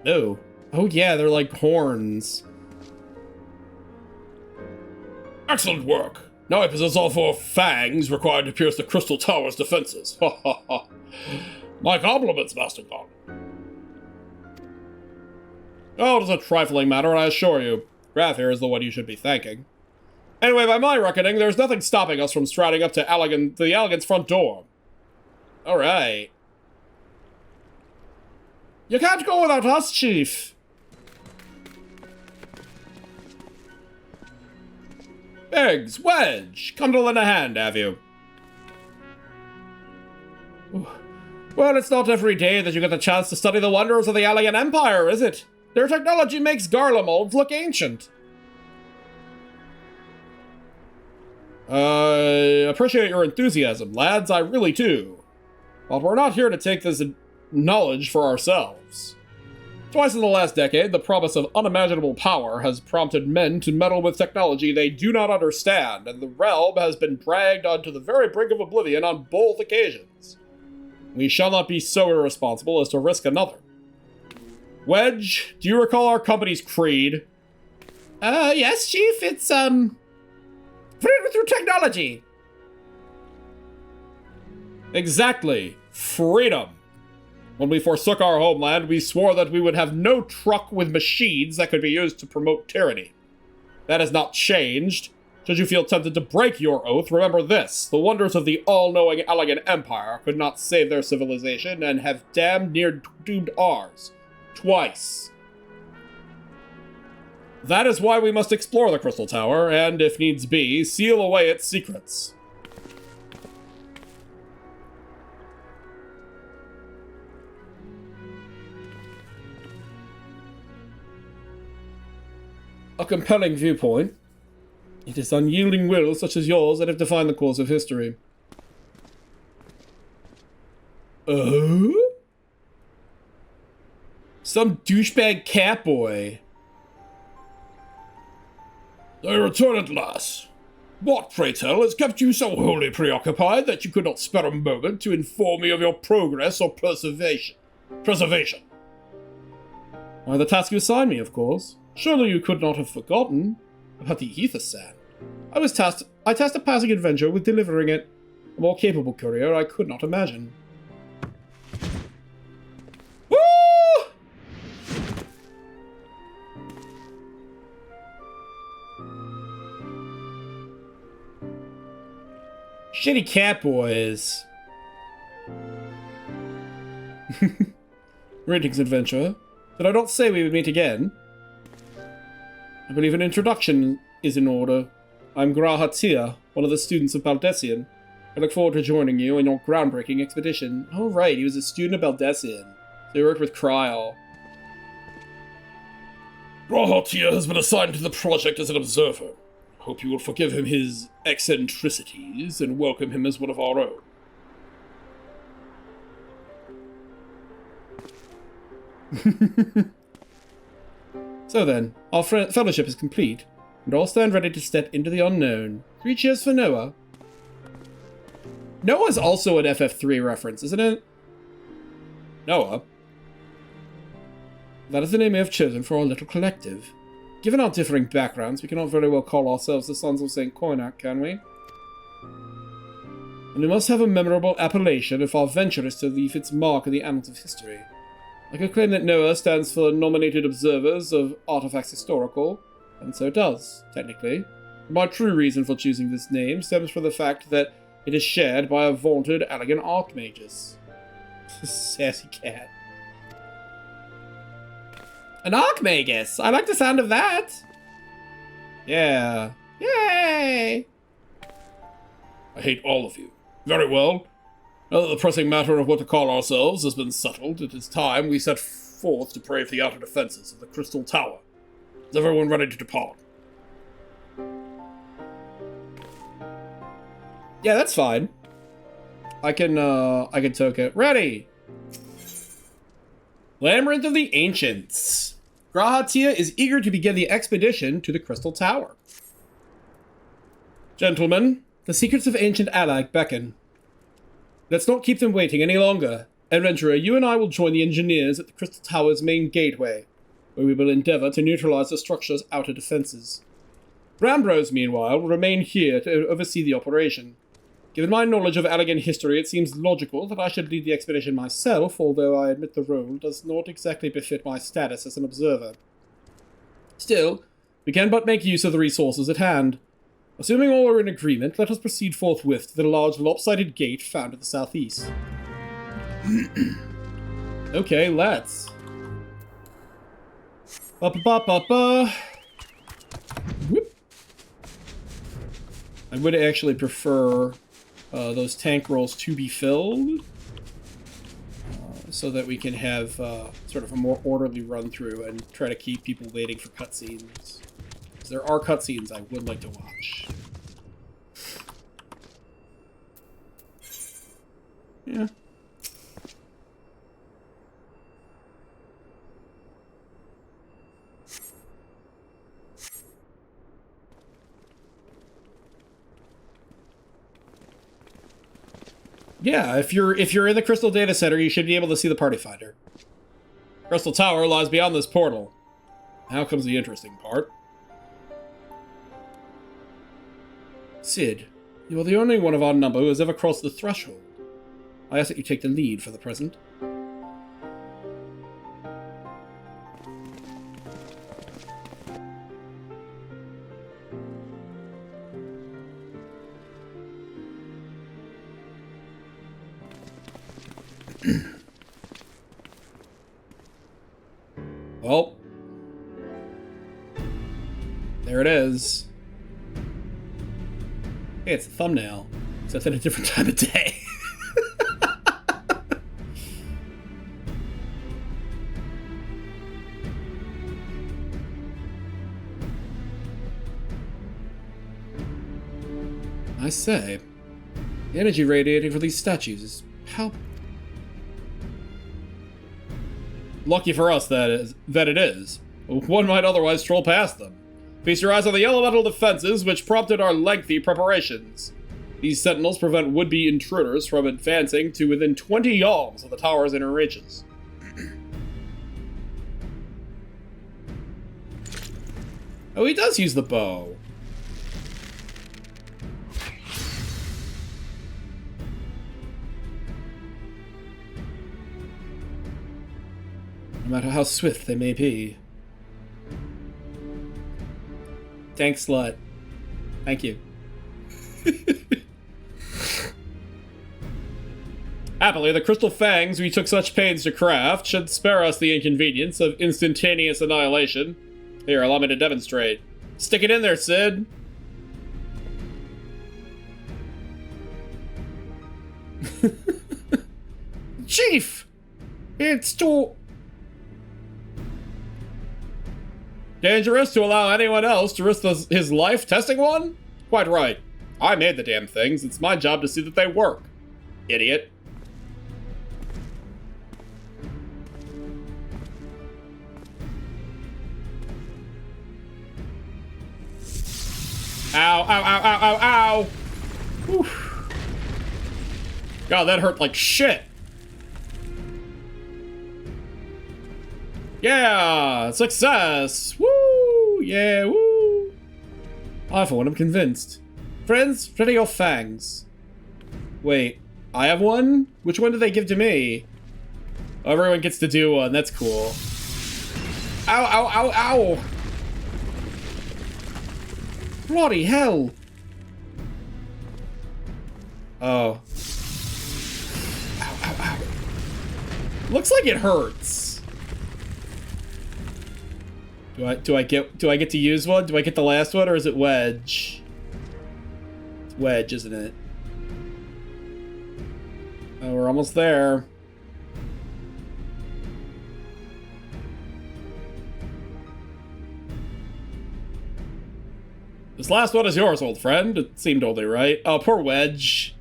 No. Oh yeah, they're like horns. Excellent work. Now I possess all 4 fangs required to pierce the Crystal Tower's defenses. Ha ha ha. My compliments, Master Garland. Oh, it is a trifling matter, I assure you. Grathir is the one you should be thanking. Anyway, by my reckoning, there's nothing stopping us from striding up to the Elegant's front door. Alright. You can't go without us, Chief. Biggs, Wedge, come to lend a hand, have you? Well, it's not every day that you get the chance to study the wonders of the Alien Empire, is it? Their technology makes Garla molds look ancient. I appreciate your enthusiasm, lads, I really do. But we're not here to take this knowledge for ourselves. Twice in the last decade, the promise of unimaginable power has prompted men to meddle with technology they do not understand, and the realm has been dragged onto the very brink of oblivion on both occasions. We shall not be so irresponsible as to risk another. Wedge, do you recall our company's creed? Yes, Chief, it's, freedom through technology. Exactly. Freedom. When we forsook our homeland, we swore that we would have no truck with machines that could be used to promote tyranny. That has not changed. Should you feel tempted to break your oath, remember this. The wonders of the all-knowing Elegant Empire could not save their civilization and have damn near doomed ours. Twice. That is why we must explore the Crystal Tower, and, if needs be, seal away its secrets. A compelling viewpoint. It is unyielding will such as yours that have defined the course of history. Some douchebag catboy. I return at last. What, pray tell, has kept you so wholly preoccupied that you could not spare a moment to inform me of your progress or preservation? Why, the task you assigned me, of course. Surely you could not have forgotten about the ether sand. I tasked a passing adventurer with delivering it. A more capable courier I could not imagine. Woo! Shitty cat boys. Greetings, adventurer. Did I not say we would meet again? I believe an introduction is in order. I'm Grahatia, one of the students of Baldessian. I look forward to joining you in your groundbreaking expedition. Oh right, he was a student of Baldessian. So he worked with Kryl. Grahatia has been assigned to the project as an observer. I hope you will forgive him his eccentricities and welcome him as one of our own. So then, our fellowship is complete, and all stand ready to step into the unknown. 3 cheers for Noah. Noah's also an FF3 reference, isn't it? Noah? That is the name we have chosen for our little collective. Given our differing backgrounds, we cannot very well call ourselves the Sons of St. Koinak, can we? And we must have a memorable appellation if our venture is to leave its mark in the annals of history. I could claim that Noah stands for Nominated Observers of Artifacts Historical, and so it does, technically. My true reason for choosing this name stems from the fact that it is shared by a vaunted elegant archmagus. Sassy cat. An archmagus! I like the sound of that! Yeah. Yay! I hate all of you. Very well. Now that the pressing matter of what to call ourselves has been settled, it is time we set forth to brave the outer defenses of the Crystal Tower. Is everyone ready to depart? Yeah, that's fine. I can toke it. Ready! Labyrinth of the Ancients. Grahatia is eager to begin the expedition to the Crystal Tower. Gentlemen, the secrets of ancient Alag beckon. Let's not keep them waiting any longer. Adventurer, you and I will join the engineers at the Crystal Tower's main gateway, where we will endeavor to neutralize the structure's outer defenses. Rambrose, meanwhile, will remain here to oversee the operation. Given my knowledge of Allagan history, it seems logical that I should lead the expedition myself, although I admit the role does not exactly befit my status as an observer. Still, we can but make use of the resources at hand. Assuming all are in agreement, let us proceed forthwith to the large lopsided gate found at the southeast. Okay, let's. Ba-ba-ba-ba-ba. Whoop. I would actually prefer those tank rolls to be filled, so that we can have sort of a more orderly run through and try to keep people waiting for cutscenes. Because there are cutscenes I would like to watch. Yeah. Yeah, if you're in the Crystal Data Center, you should be able to see the party finder. Crystal Tower lies beyond this portal. Now comes the interesting part. Sid, you are the only one of our number who has ever crossed the threshold. I ask that you take the lead for the present. Well, there it is. Hey, it's a thumbnail, except at a different time of day. I say, the energy radiating from these statues is palpable. Lucky for us, that it is. One might otherwise stroll past them. Feast your eyes on the elemental defenses which prompted our lengthy preparations. These sentinels prevent would-be intruders from advancing to within 20 yalms of the tower's inner reaches. Oh, he does use the bow. No matter how swift they may be. Thanks, slut. Thank you. Happily, the crystal fangs we took such pains to craft should spare us the inconvenience of instantaneous annihilation. Here, allow me to demonstrate. Stick it in there, Sid. Chief! It's too dangerous to allow anyone else to risk his life testing one? Quite right. I made the damn things. It's my job to see that they work. Idiot. Ow, ow, ow, ow, ow, ow! Whew. God, that hurt like shit. Yeah! Success! Woo! Yeah, woo! I, for one, am convinced. Friends, ready your fangs. Wait, I have one? Which one do they give to me? Oh, everyone gets to do one, that's cool. Ow, ow, ow, ow! Bloody hell! Oh. Ow, ow, ow. Looks like it hurts. Do I get to use one? Do I get the last one, or is it Wedge? It's Wedge, isn't it? Oh, we're almost there. This last one is yours, old friend. It seemed only right. Oh, poor Wedge.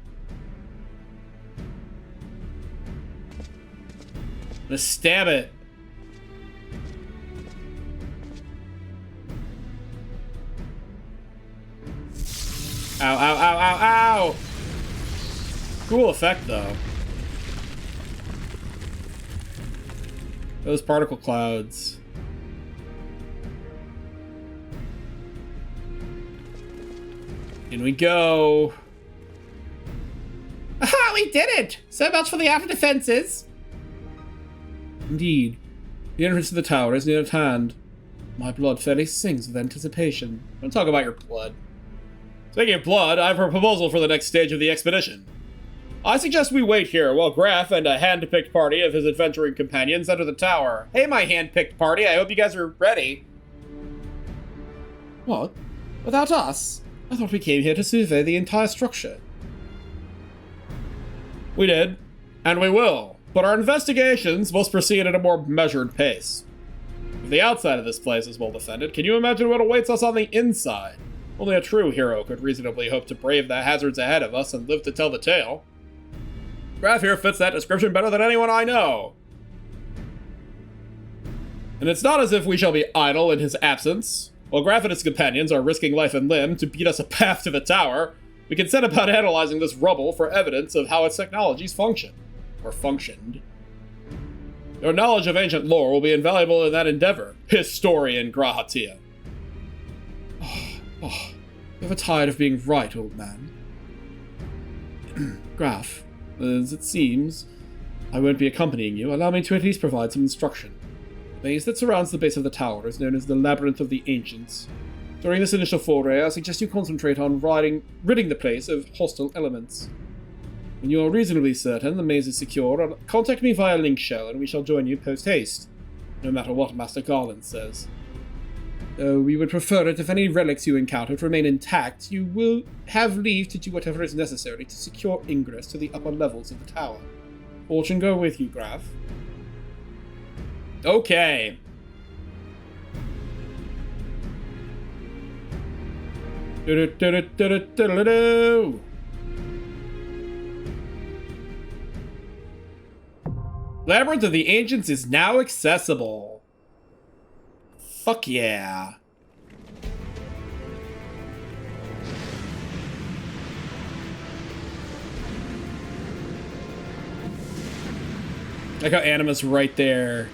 I'm gonna stab it. Ow, ow, ow, ow, ow! Cool effect, though. Those particle clouds. In we go. Aha, we did it! So much for the outer defenses. Indeed. The entrance to the tower is near at hand. My blood fairly sings with anticipation. Don't talk about your blood. Speaking of blood, I have a proposal for the next stage of the expedition. I suggest we wait here while Graf and a hand-picked party of his adventuring companions enter the tower. Hey, my hand-picked party, I hope you guys are ready. What? Without us? I thought we came here to survey the entire structure. We did, and we will, but our investigations must proceed at a more measured pace. If the outside of this place is well defended, can you imagine what awaits us on the inside? Only a true hero could reasonably hope to brave the hazards ahead of us and live to tell the tale. Graf here fits that description better than anyone I know. And it's not as if we shall be idle in his absence. While Graf and his companions are risking life and limb to beat us a path to the tower, we can set about analyzing this rubble for evidence of how its technologies function. Or functioned. Your knowledge of ancient lore will be invaluable in that endeavor, historian Grahatia. Oh, ever tired of being right, old man? Graf, as it seems, I won't be accompanying you. Allow me to at least provide some instruction. The maze that surrounds the base of the tower is known as the Labyrinth of the Ancients. During this initial foray, I suggest you concentrate on ridding the place of hostile elements. When you are reasonably certain the maze is secure, contact me via link shell and we shall join you post-haste, no matter what Master Garland says. Though we would prefer it if any relics you encountered remain intact, you will have leave to do whatever is necessary to secure ingress to the upper levels of the tower. Fortune go with you, Graf. Okay. Labyrinth of the Ancients is now accessible. Fuck yeah. Like how Anima's right there.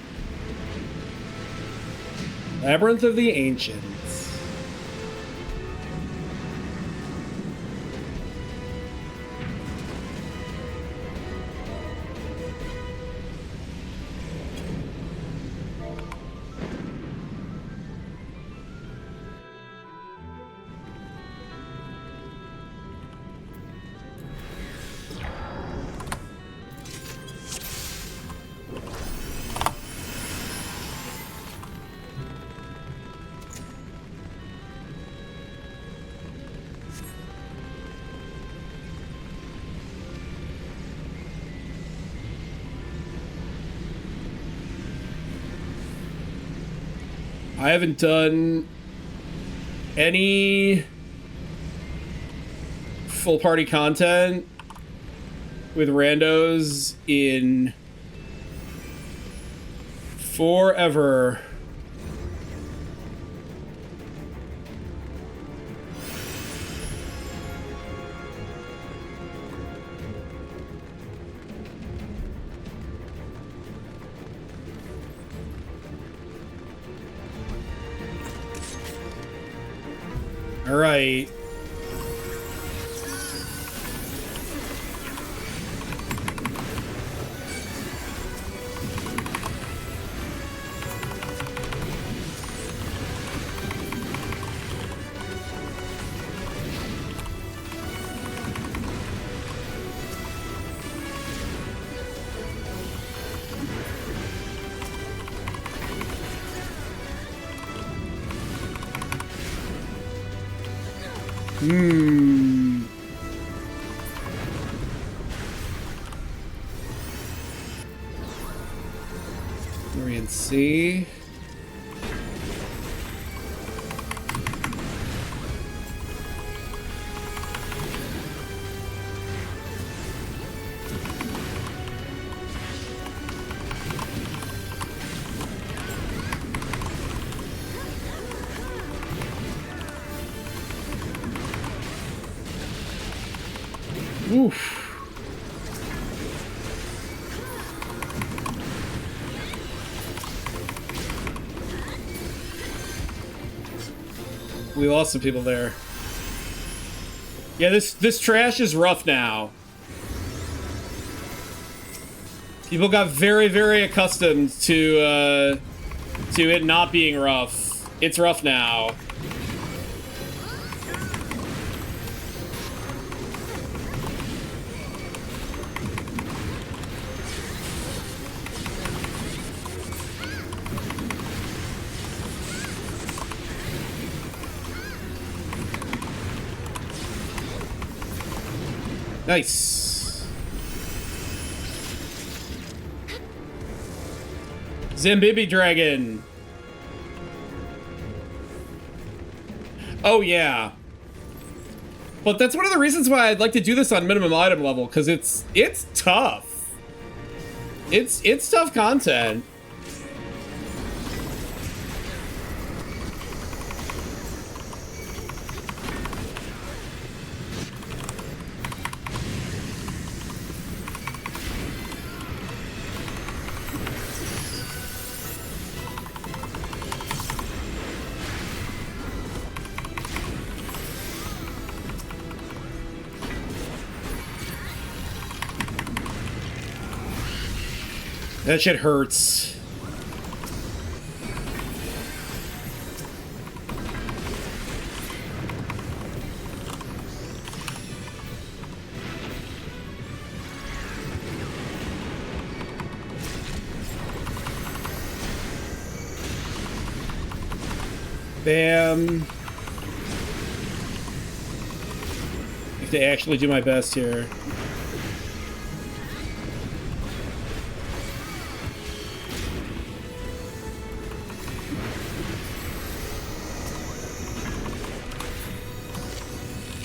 Labyrinth of the Ancients. I haven't done any full party content with randos in forever. All right. Orient C. Oof. We lost some people there. Yeah, this trash is rough now. People got very, very accustomed to it not being rough. It's rough now. Nice. Zambibi Dragon. Oh, yeah. But that's one of the reasons why I'd like to do this on minimum item level, because it's tough. It's tough content. That shit hurts. Bam. I have to actually do my best here.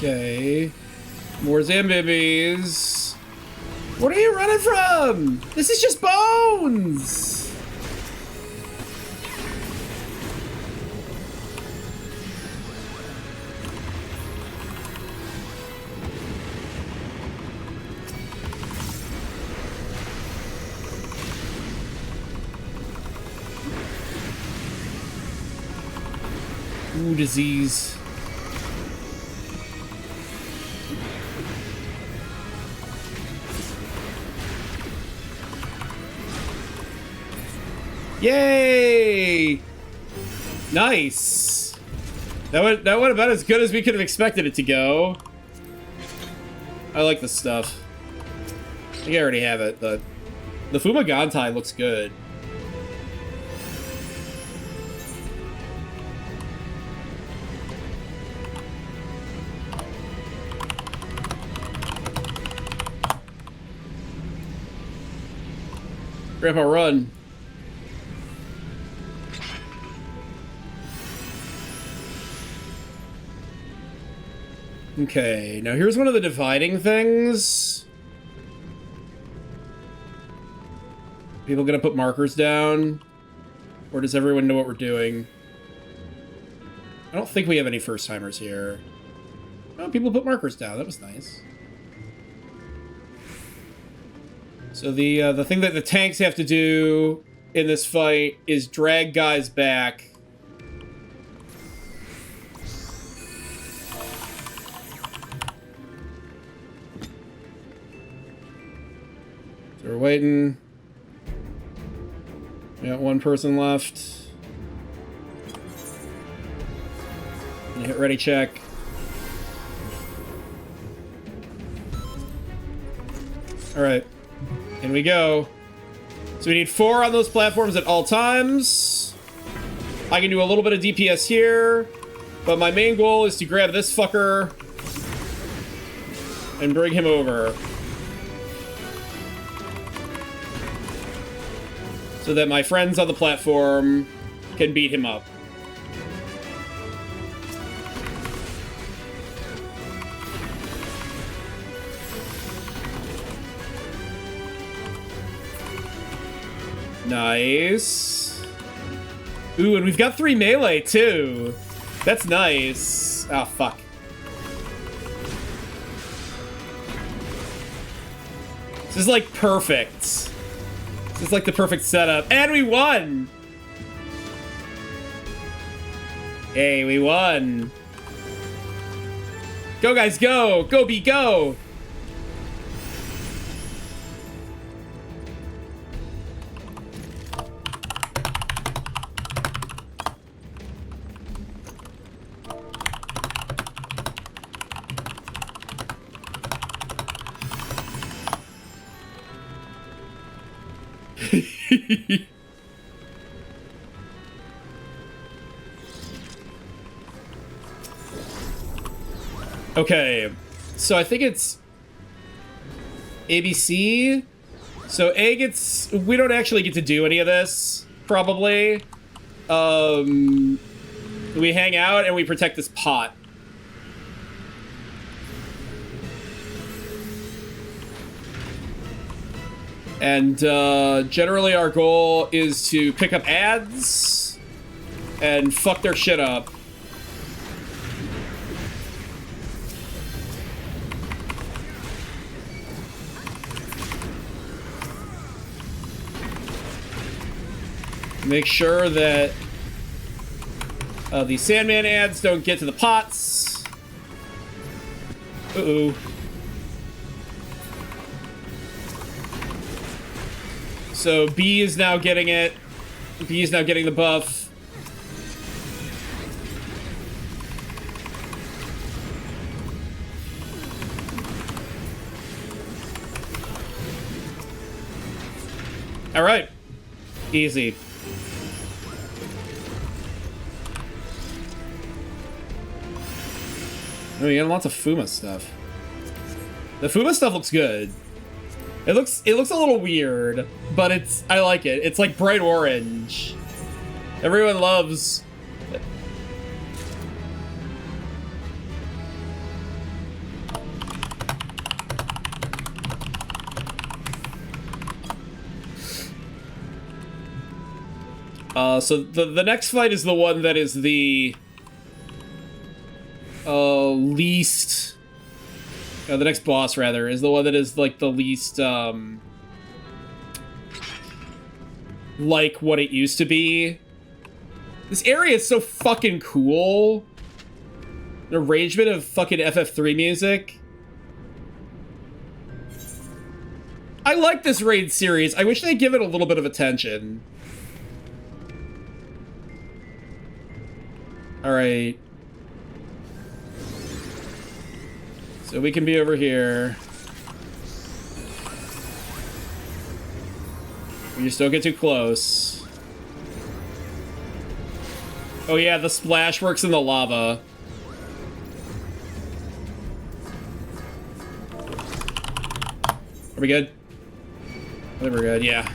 Okay. More Zambibis. What are you running from? This is just bones! Ooh, disease. Yay! Nice. That went about as good as we could have expected it to go. I like this stuff. I think I already have it. The Fumagantai looks good. Grandpa, run. Okay, now here's one of the dividing things. People gonna put markers down? Or does everyone know what we're doing? I don't think we have any first-timers here. Oh, people put markers down. That was nice. So the thing that the tanks have to do in this fight is drag guys back. So we're waiting. We got one person left. And hit ready check. All right. In we go. So we need 4 on those platforms at all times. I can do a little bit of DPS here, but my main goal is to grab this fucker and bring him over. So that my friends on the platform can beat him up. Nice. Ooh, and we've got 3 melee, too. That's nice. Oh, fuck. This is, like, perfect. This is, like, the perfect setup. And we won! Hey, we won. Go, guys, go! Go, B, go! Okay, so I think it's ABC. So A gets, we don't actually get to do any of this, probably. We hang out and we protect this pot. And generally our goal is to pick up ads and fuck their shit up. Make sure that the Sandman ads don't get to the pots. Uh-oh. So B is now getting it. B is now getting the buff. All right. Easy. Oh, we got lots of Fuma stuff. The Fuma stuff looks good. It looks a little weird, but I like it. It's like bright orange. Everyone loves. So the next fight is the one that is the least. The next boss, rather, is the one that is like the least like what it used to be. This area is so fucking cool. An arrangement of fucking FF3 music. I like this raid series. I wish they'd give it a little bit of attention. Alright. So we can be over here. We just don't get too close. Oh yeah, the splash works in the lava. Are we good? I think we're good, yeah.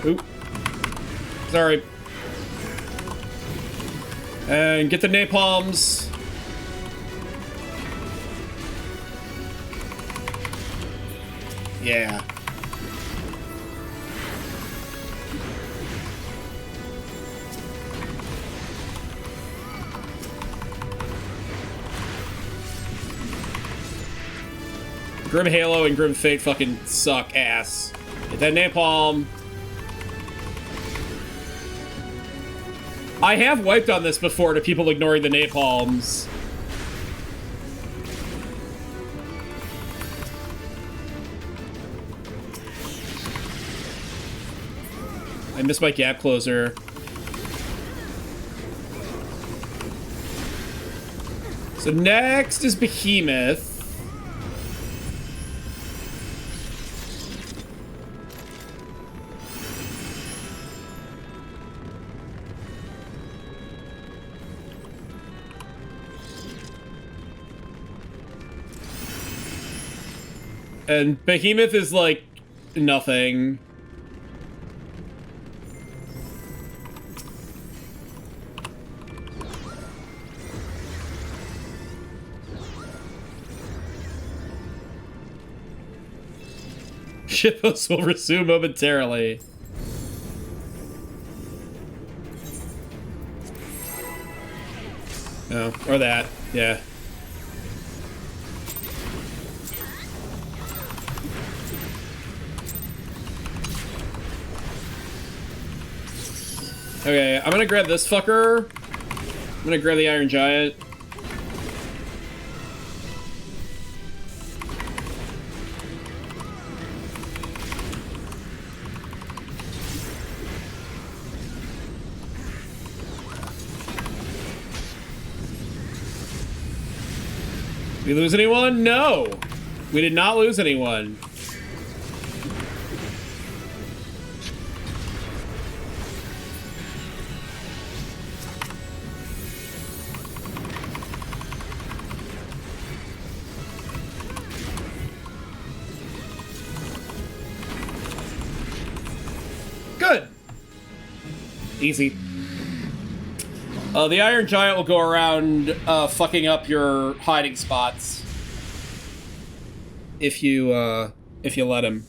Oop. Sorry. And get the napalms. Yeah. Grim Halo and Grim Fate fucking suck ass. Get that napalm. I have wiped on this before to people ignoring the napalms. I missed my gap closer. So next is Behemoth. And Behemoth is like nothing. Shitposts will resume momentarily. Oh, or that, yeah. Okay, I'm gonna grab this fucker. I'm gonna grab the Iron Giant. We lose anyone? No! We did not lose anyone. Good. Easy. The Iron Giant will go around fucking up your hiding spots if you let him.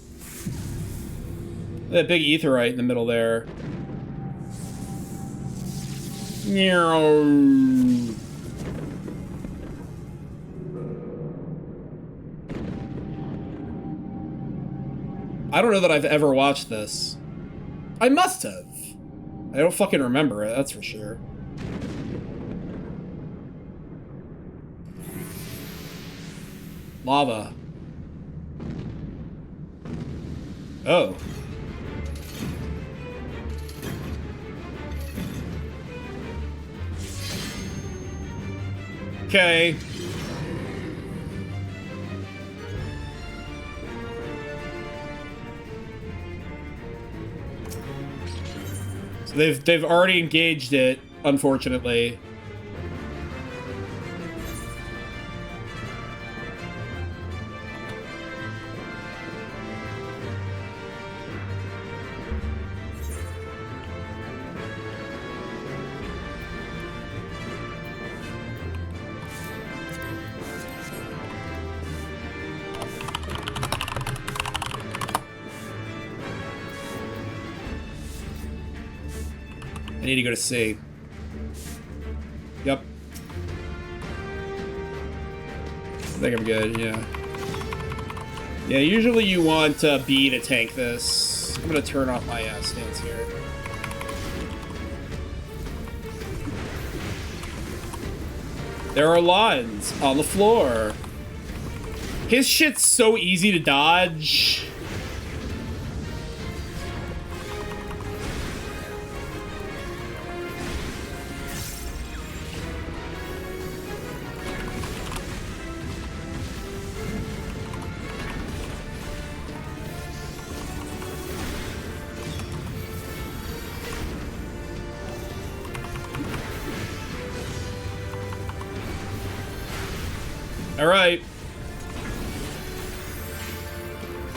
That big aetherite in the middle there. I don't know that I've ever watched this. I must have. I don't fucking remember it, that's for sure. Lava. Oh. Okay. So they've already engaged it, unfortunately. I need to go to C. Yep. I think I'm good, yeah. Yeah, usually you want B to tank this. I'm gonna turn off my stance here. There are lines on the floor. His shit's so easy to dodge. All right.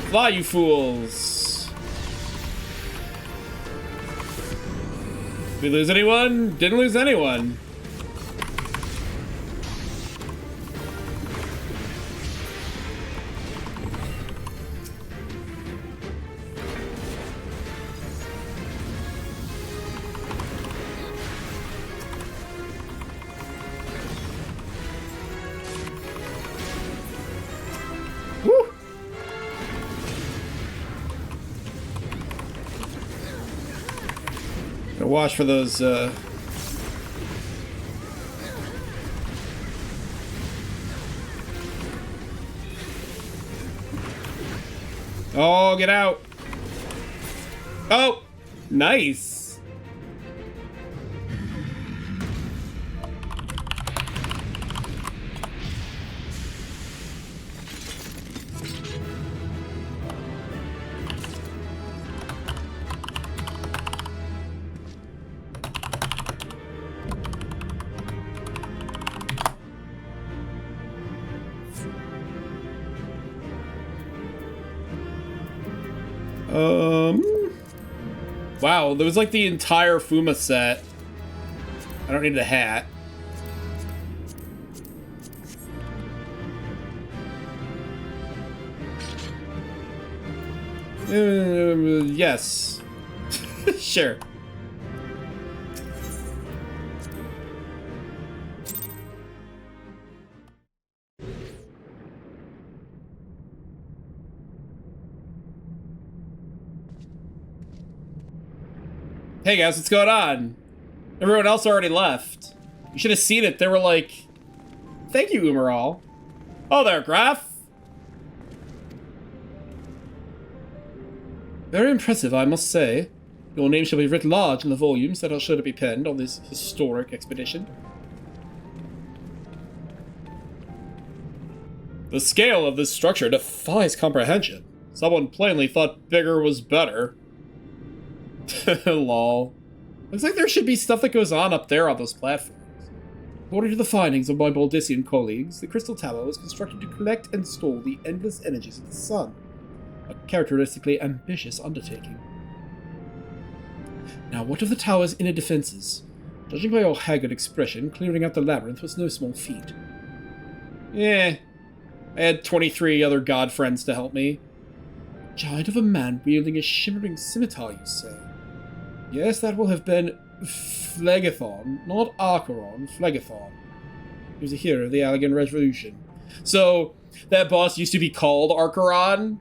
Fly, you fools. Did we lose anyone? Didn't lose anyone. Woo! Gotta watch for those, Oh, get out! Oh! Nice! Wow, there was like the entire Fuma set. I don't need the hat. Yes. Sure. Hey guys, what's going on? Everyone else already left. You should have seen it. They were like, thank you, Umaral. Oh there, Graf. Very impressive, I must say. Your name shall be writ large in the volumes that are sure to be penned on this historic expedition. The scale of this structure defies comprehension. Someone plainly thought bigger was better. Lol. Looks like there should be stuff that goes on up there on those platforms. According to the findings of my Baldissian colleagues, the Crystal Tower was constructed to collect and store the endless energies of the sun. A characteristically ambitious undertaking. Now, what of the tower's inner defenses? Judging by your haggard expression, clearing out the labyrinth was no small feat. I had 23 other god friends to help me. A giant of a man wielding a shimmering scimitar, you say? Yes, that will have been Phlegethon, not Archeron, Phlegethon. He was a hero of the Allegan Revolution. So, that boss used to be called Archeron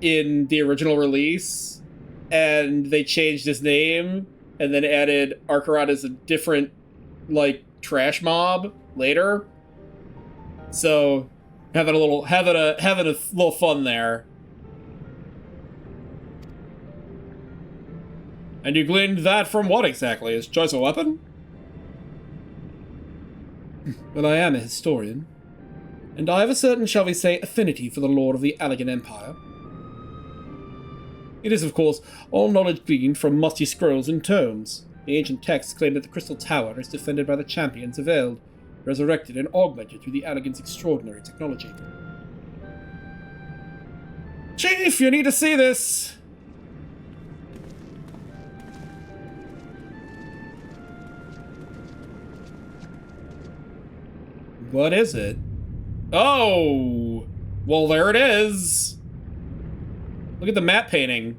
in the original release, and they changed his name, and then added Archeron as a different, like, trash mob later. So, having a little fun there. And you gleaned that from what exactly? His choice of weapon? Well, I am a historian, and I have a certain, shall we say, affinity for the lore of the Allegan Empire. It is, of course, all knowledge gleaned from musty scrolls and tomes. The ancient texts claim that the Crystal Tower is defended by the champions of Eld, resurrected and augmented through the Allegan's extraordinary technology. Chief, you need to see this! What is it? Oh! Well, there it is! Look at the map painting.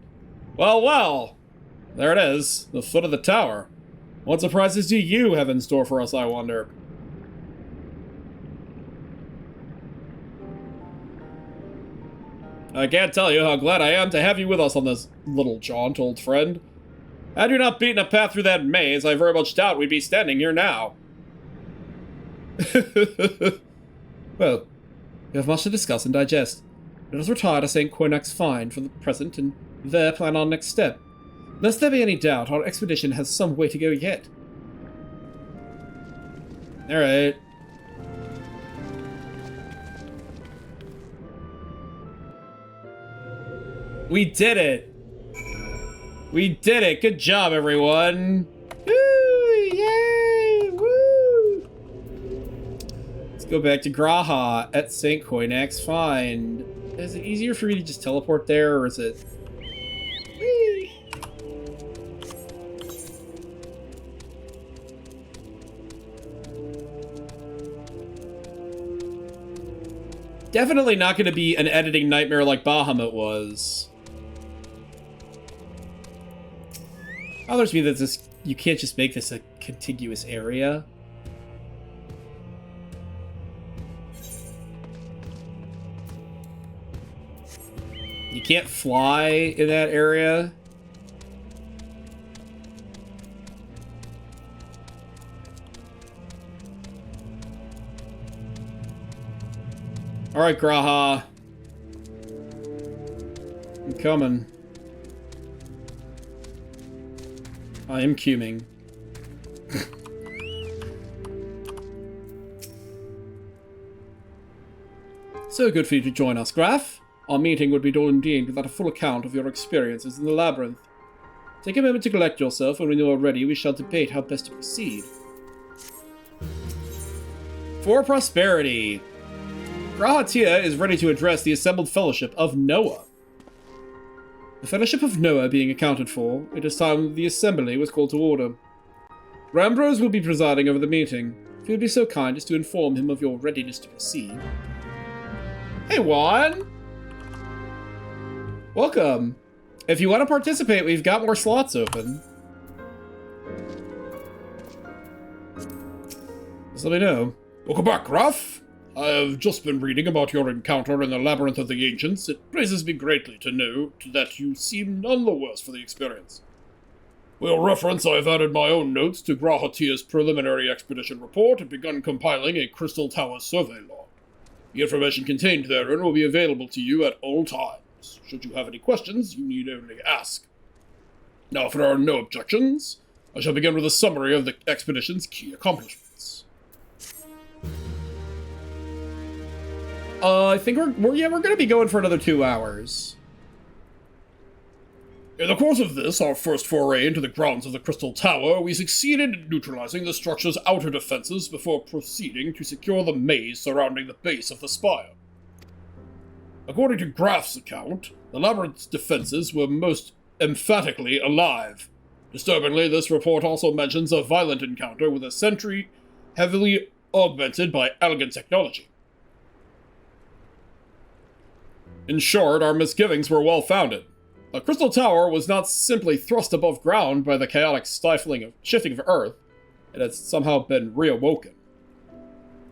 Well, well! There it is, the foot of the tower. What surprises do you have in store for us, I wonder? I can't tell you how glad I am to have you with us on this little jaunt, old friend. Had you not beaten a path through that maze, I very much doubt we'd be standing here now. Well, we have much to discuss and digest. Let us retire to St. FFXIV for the present, and there plan our next step. Lest there be any doubt, our expedition has some way to go yet. Alright. We did it! We did it! Good job, everyone! Woo! Yay! Woo! Let's go back to Graha at St. FFXIV. Is it easier for me to just teleport there, or is it... Whee! Definitely not going to be an editing nightmare like Bahamut was. Bothers me that this, you can't just make this a contiguous area. You can't fly in that area. Alright, Graha. I'm coming. I am cuming. So good for you to join us, Graf. Our meeting would be dull indeed without a full account of your experiences in the labyrinth. Take a moment to collect yourself, and when you are ready, we shall debate how best to proceed. For prosperity. Grahatia is ready to address the assembled Fellowship of Noah. The Fellowship of Noah being accounted for, it is time the assembly was called to order. Rambrose will be presiding over the meeting. If you would be so kind as to inform him of your readiness to proceed. Hey, Juan! Welcome. If you want to participate, we've got more slots open. Just let me know. Welcome back, Graf. I have just been reading about your encounter in the Labyrinth of the Ancients. It pleases me greatly to know that you seem none the worse for the experience. For your reference, I have added my own notes to Grahatia's preliminary expedition report and begun compiling a Crystal Tower survey log. The information contained therein will be available to you at all times. Should you have any questions, you need only ask. Now, if there are no objections, I shall begin with a summary of the expedition's key accomplishments. I think we're gonna be going for another 2 hours. In the course of this, our first foray into the grounds of the Crystal Tower, we succeeded in neutralizing the structure's outer defenses before proceeding to secure the maze surrounding the base of the spire. According to Graf's account, the labyrinth's defenses were most emphatically alive. Disturbingly, this report also mentions a violent encounter with a sentry heavily augmented by elegant technology. In short, our misgivings were well-founded. The Crystal Tower was not simply thrust above ground by the chaotic shifting of Earth. It had somehow been reawoken.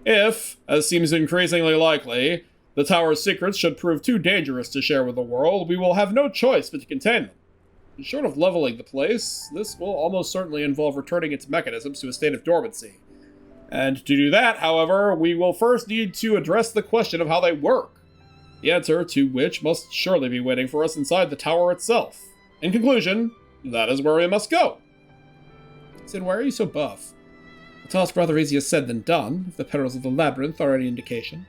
If, as seems increasingly likely, the tower's secrets should prove too dangerous to share with the world, we will have no choice but to contain them. Short of leveling the place, this will almost certainly involve returning its mechanisms to a state of dormancy. And to do that, however, we will first need to address the question of how they work. The answer to which must surely be waiting for us inside the tower itself. In conclusion, that is where we must go. Sid, why are you so buff? The task rather easier said than done, if the perils of the labyrinth are any indication.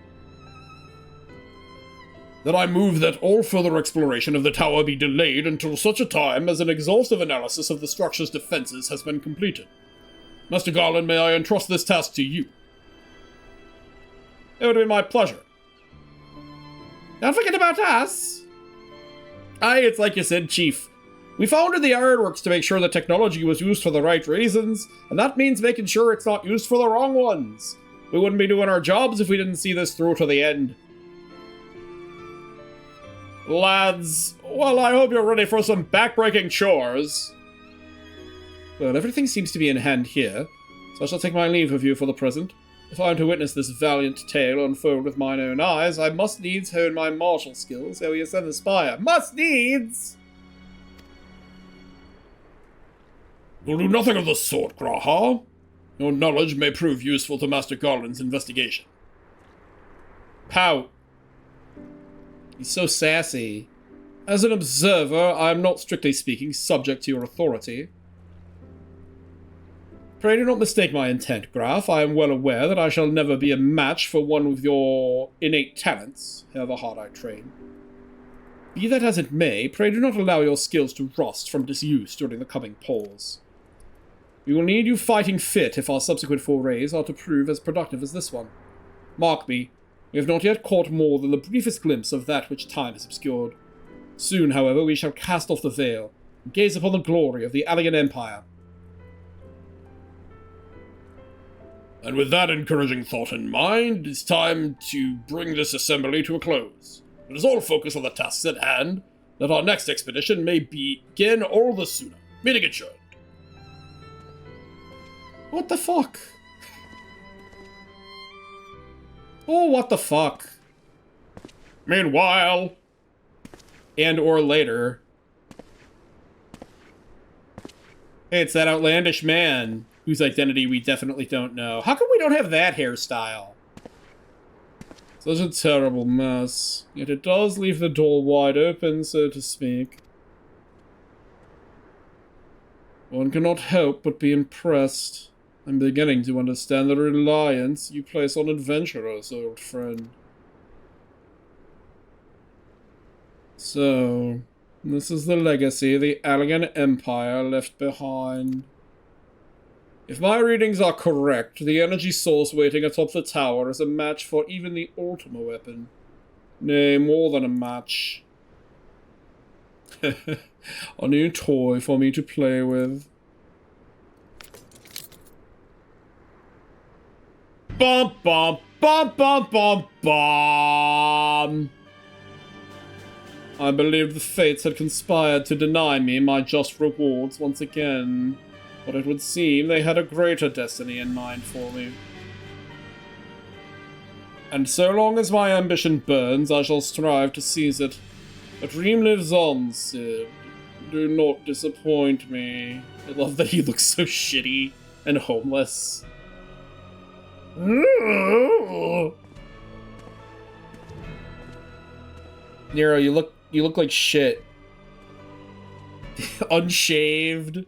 Then I move that all further exploration of the tower be delayed until such a time as an exhaustive analysis of the structure's defenses has been completed. Master Garland, may I entrust this task to you? It would be my pleasure. Don't forget about us! Aye, it's like you said, Chief. We founded the ironworks to make sure the technology was used for the right reasons, and that means making sure it's not used for the wrong ones. We wouldn't be doing our jobs if we didn't see this through to the end. Lads, well, I hope you're ready for some backbreaking chores. Well, everything seems to be in hand here, so I shall take my leave of you for the present. If I am to witness this valiant tale unfold with mine own eyes, I must needs hone my martial skills ere we ascend the spire. Must needs! You'll do nothing of the sort, Graha. Your knowledge may prove useful to Master Garland's investigation. Pout. He's so sassy. As an observer, I am not strictly speaking subject to your authority. Pray do not mistake my intent, Graf. I am well aware that I shall never be a match for one with your innate talents, however hard I train. Be that as it may, pray do not allow your skills to rust from disuse during the coming pause. We will need you fighting fit if our subsequent forays are to prove as productive as this one. Mark me, we have not yet caught more than the briefest glimpse of that which time has obscured. Soon, however, we shall cast off the veil, and gaze upon the glory of the Alien Empire. And with that encouraging thought in mind, it's time to bring this assembly to a close. Let us all focus on the tasks at hand, that our next expedition may begin all the sooner. Meeting adjourned. What the fuck? Oh, what the fuck? Meanwhile... And or later. Hey, it's that outlandish man whose identity we definitely don't know. How come we don't have that hairstyle? Such a terrible mess. Yet it does leave the door wide open, so to speak. One cannot help but be impressed. I'm beginning to understand the reliance you place on adventurers, old friend. So, this is the legacy the Alien Empire left behind. If my readings are correct, the energy source waiting atop the tower is a match for even the Ultima weapon. Nay, more than a match. A new toy for me to play with. Bum bum bum bum bum bum! I believed the fates had conspired to deny me my just rewards once again, but it would seem they had a greater destiny in mind for me. And so long as my ambition burns, I shall strive to seize it. A dream lives on, Sid. Do not disappoint me. I love that he looks so shitty and homeless. Nero, you look like shit. Unshaved.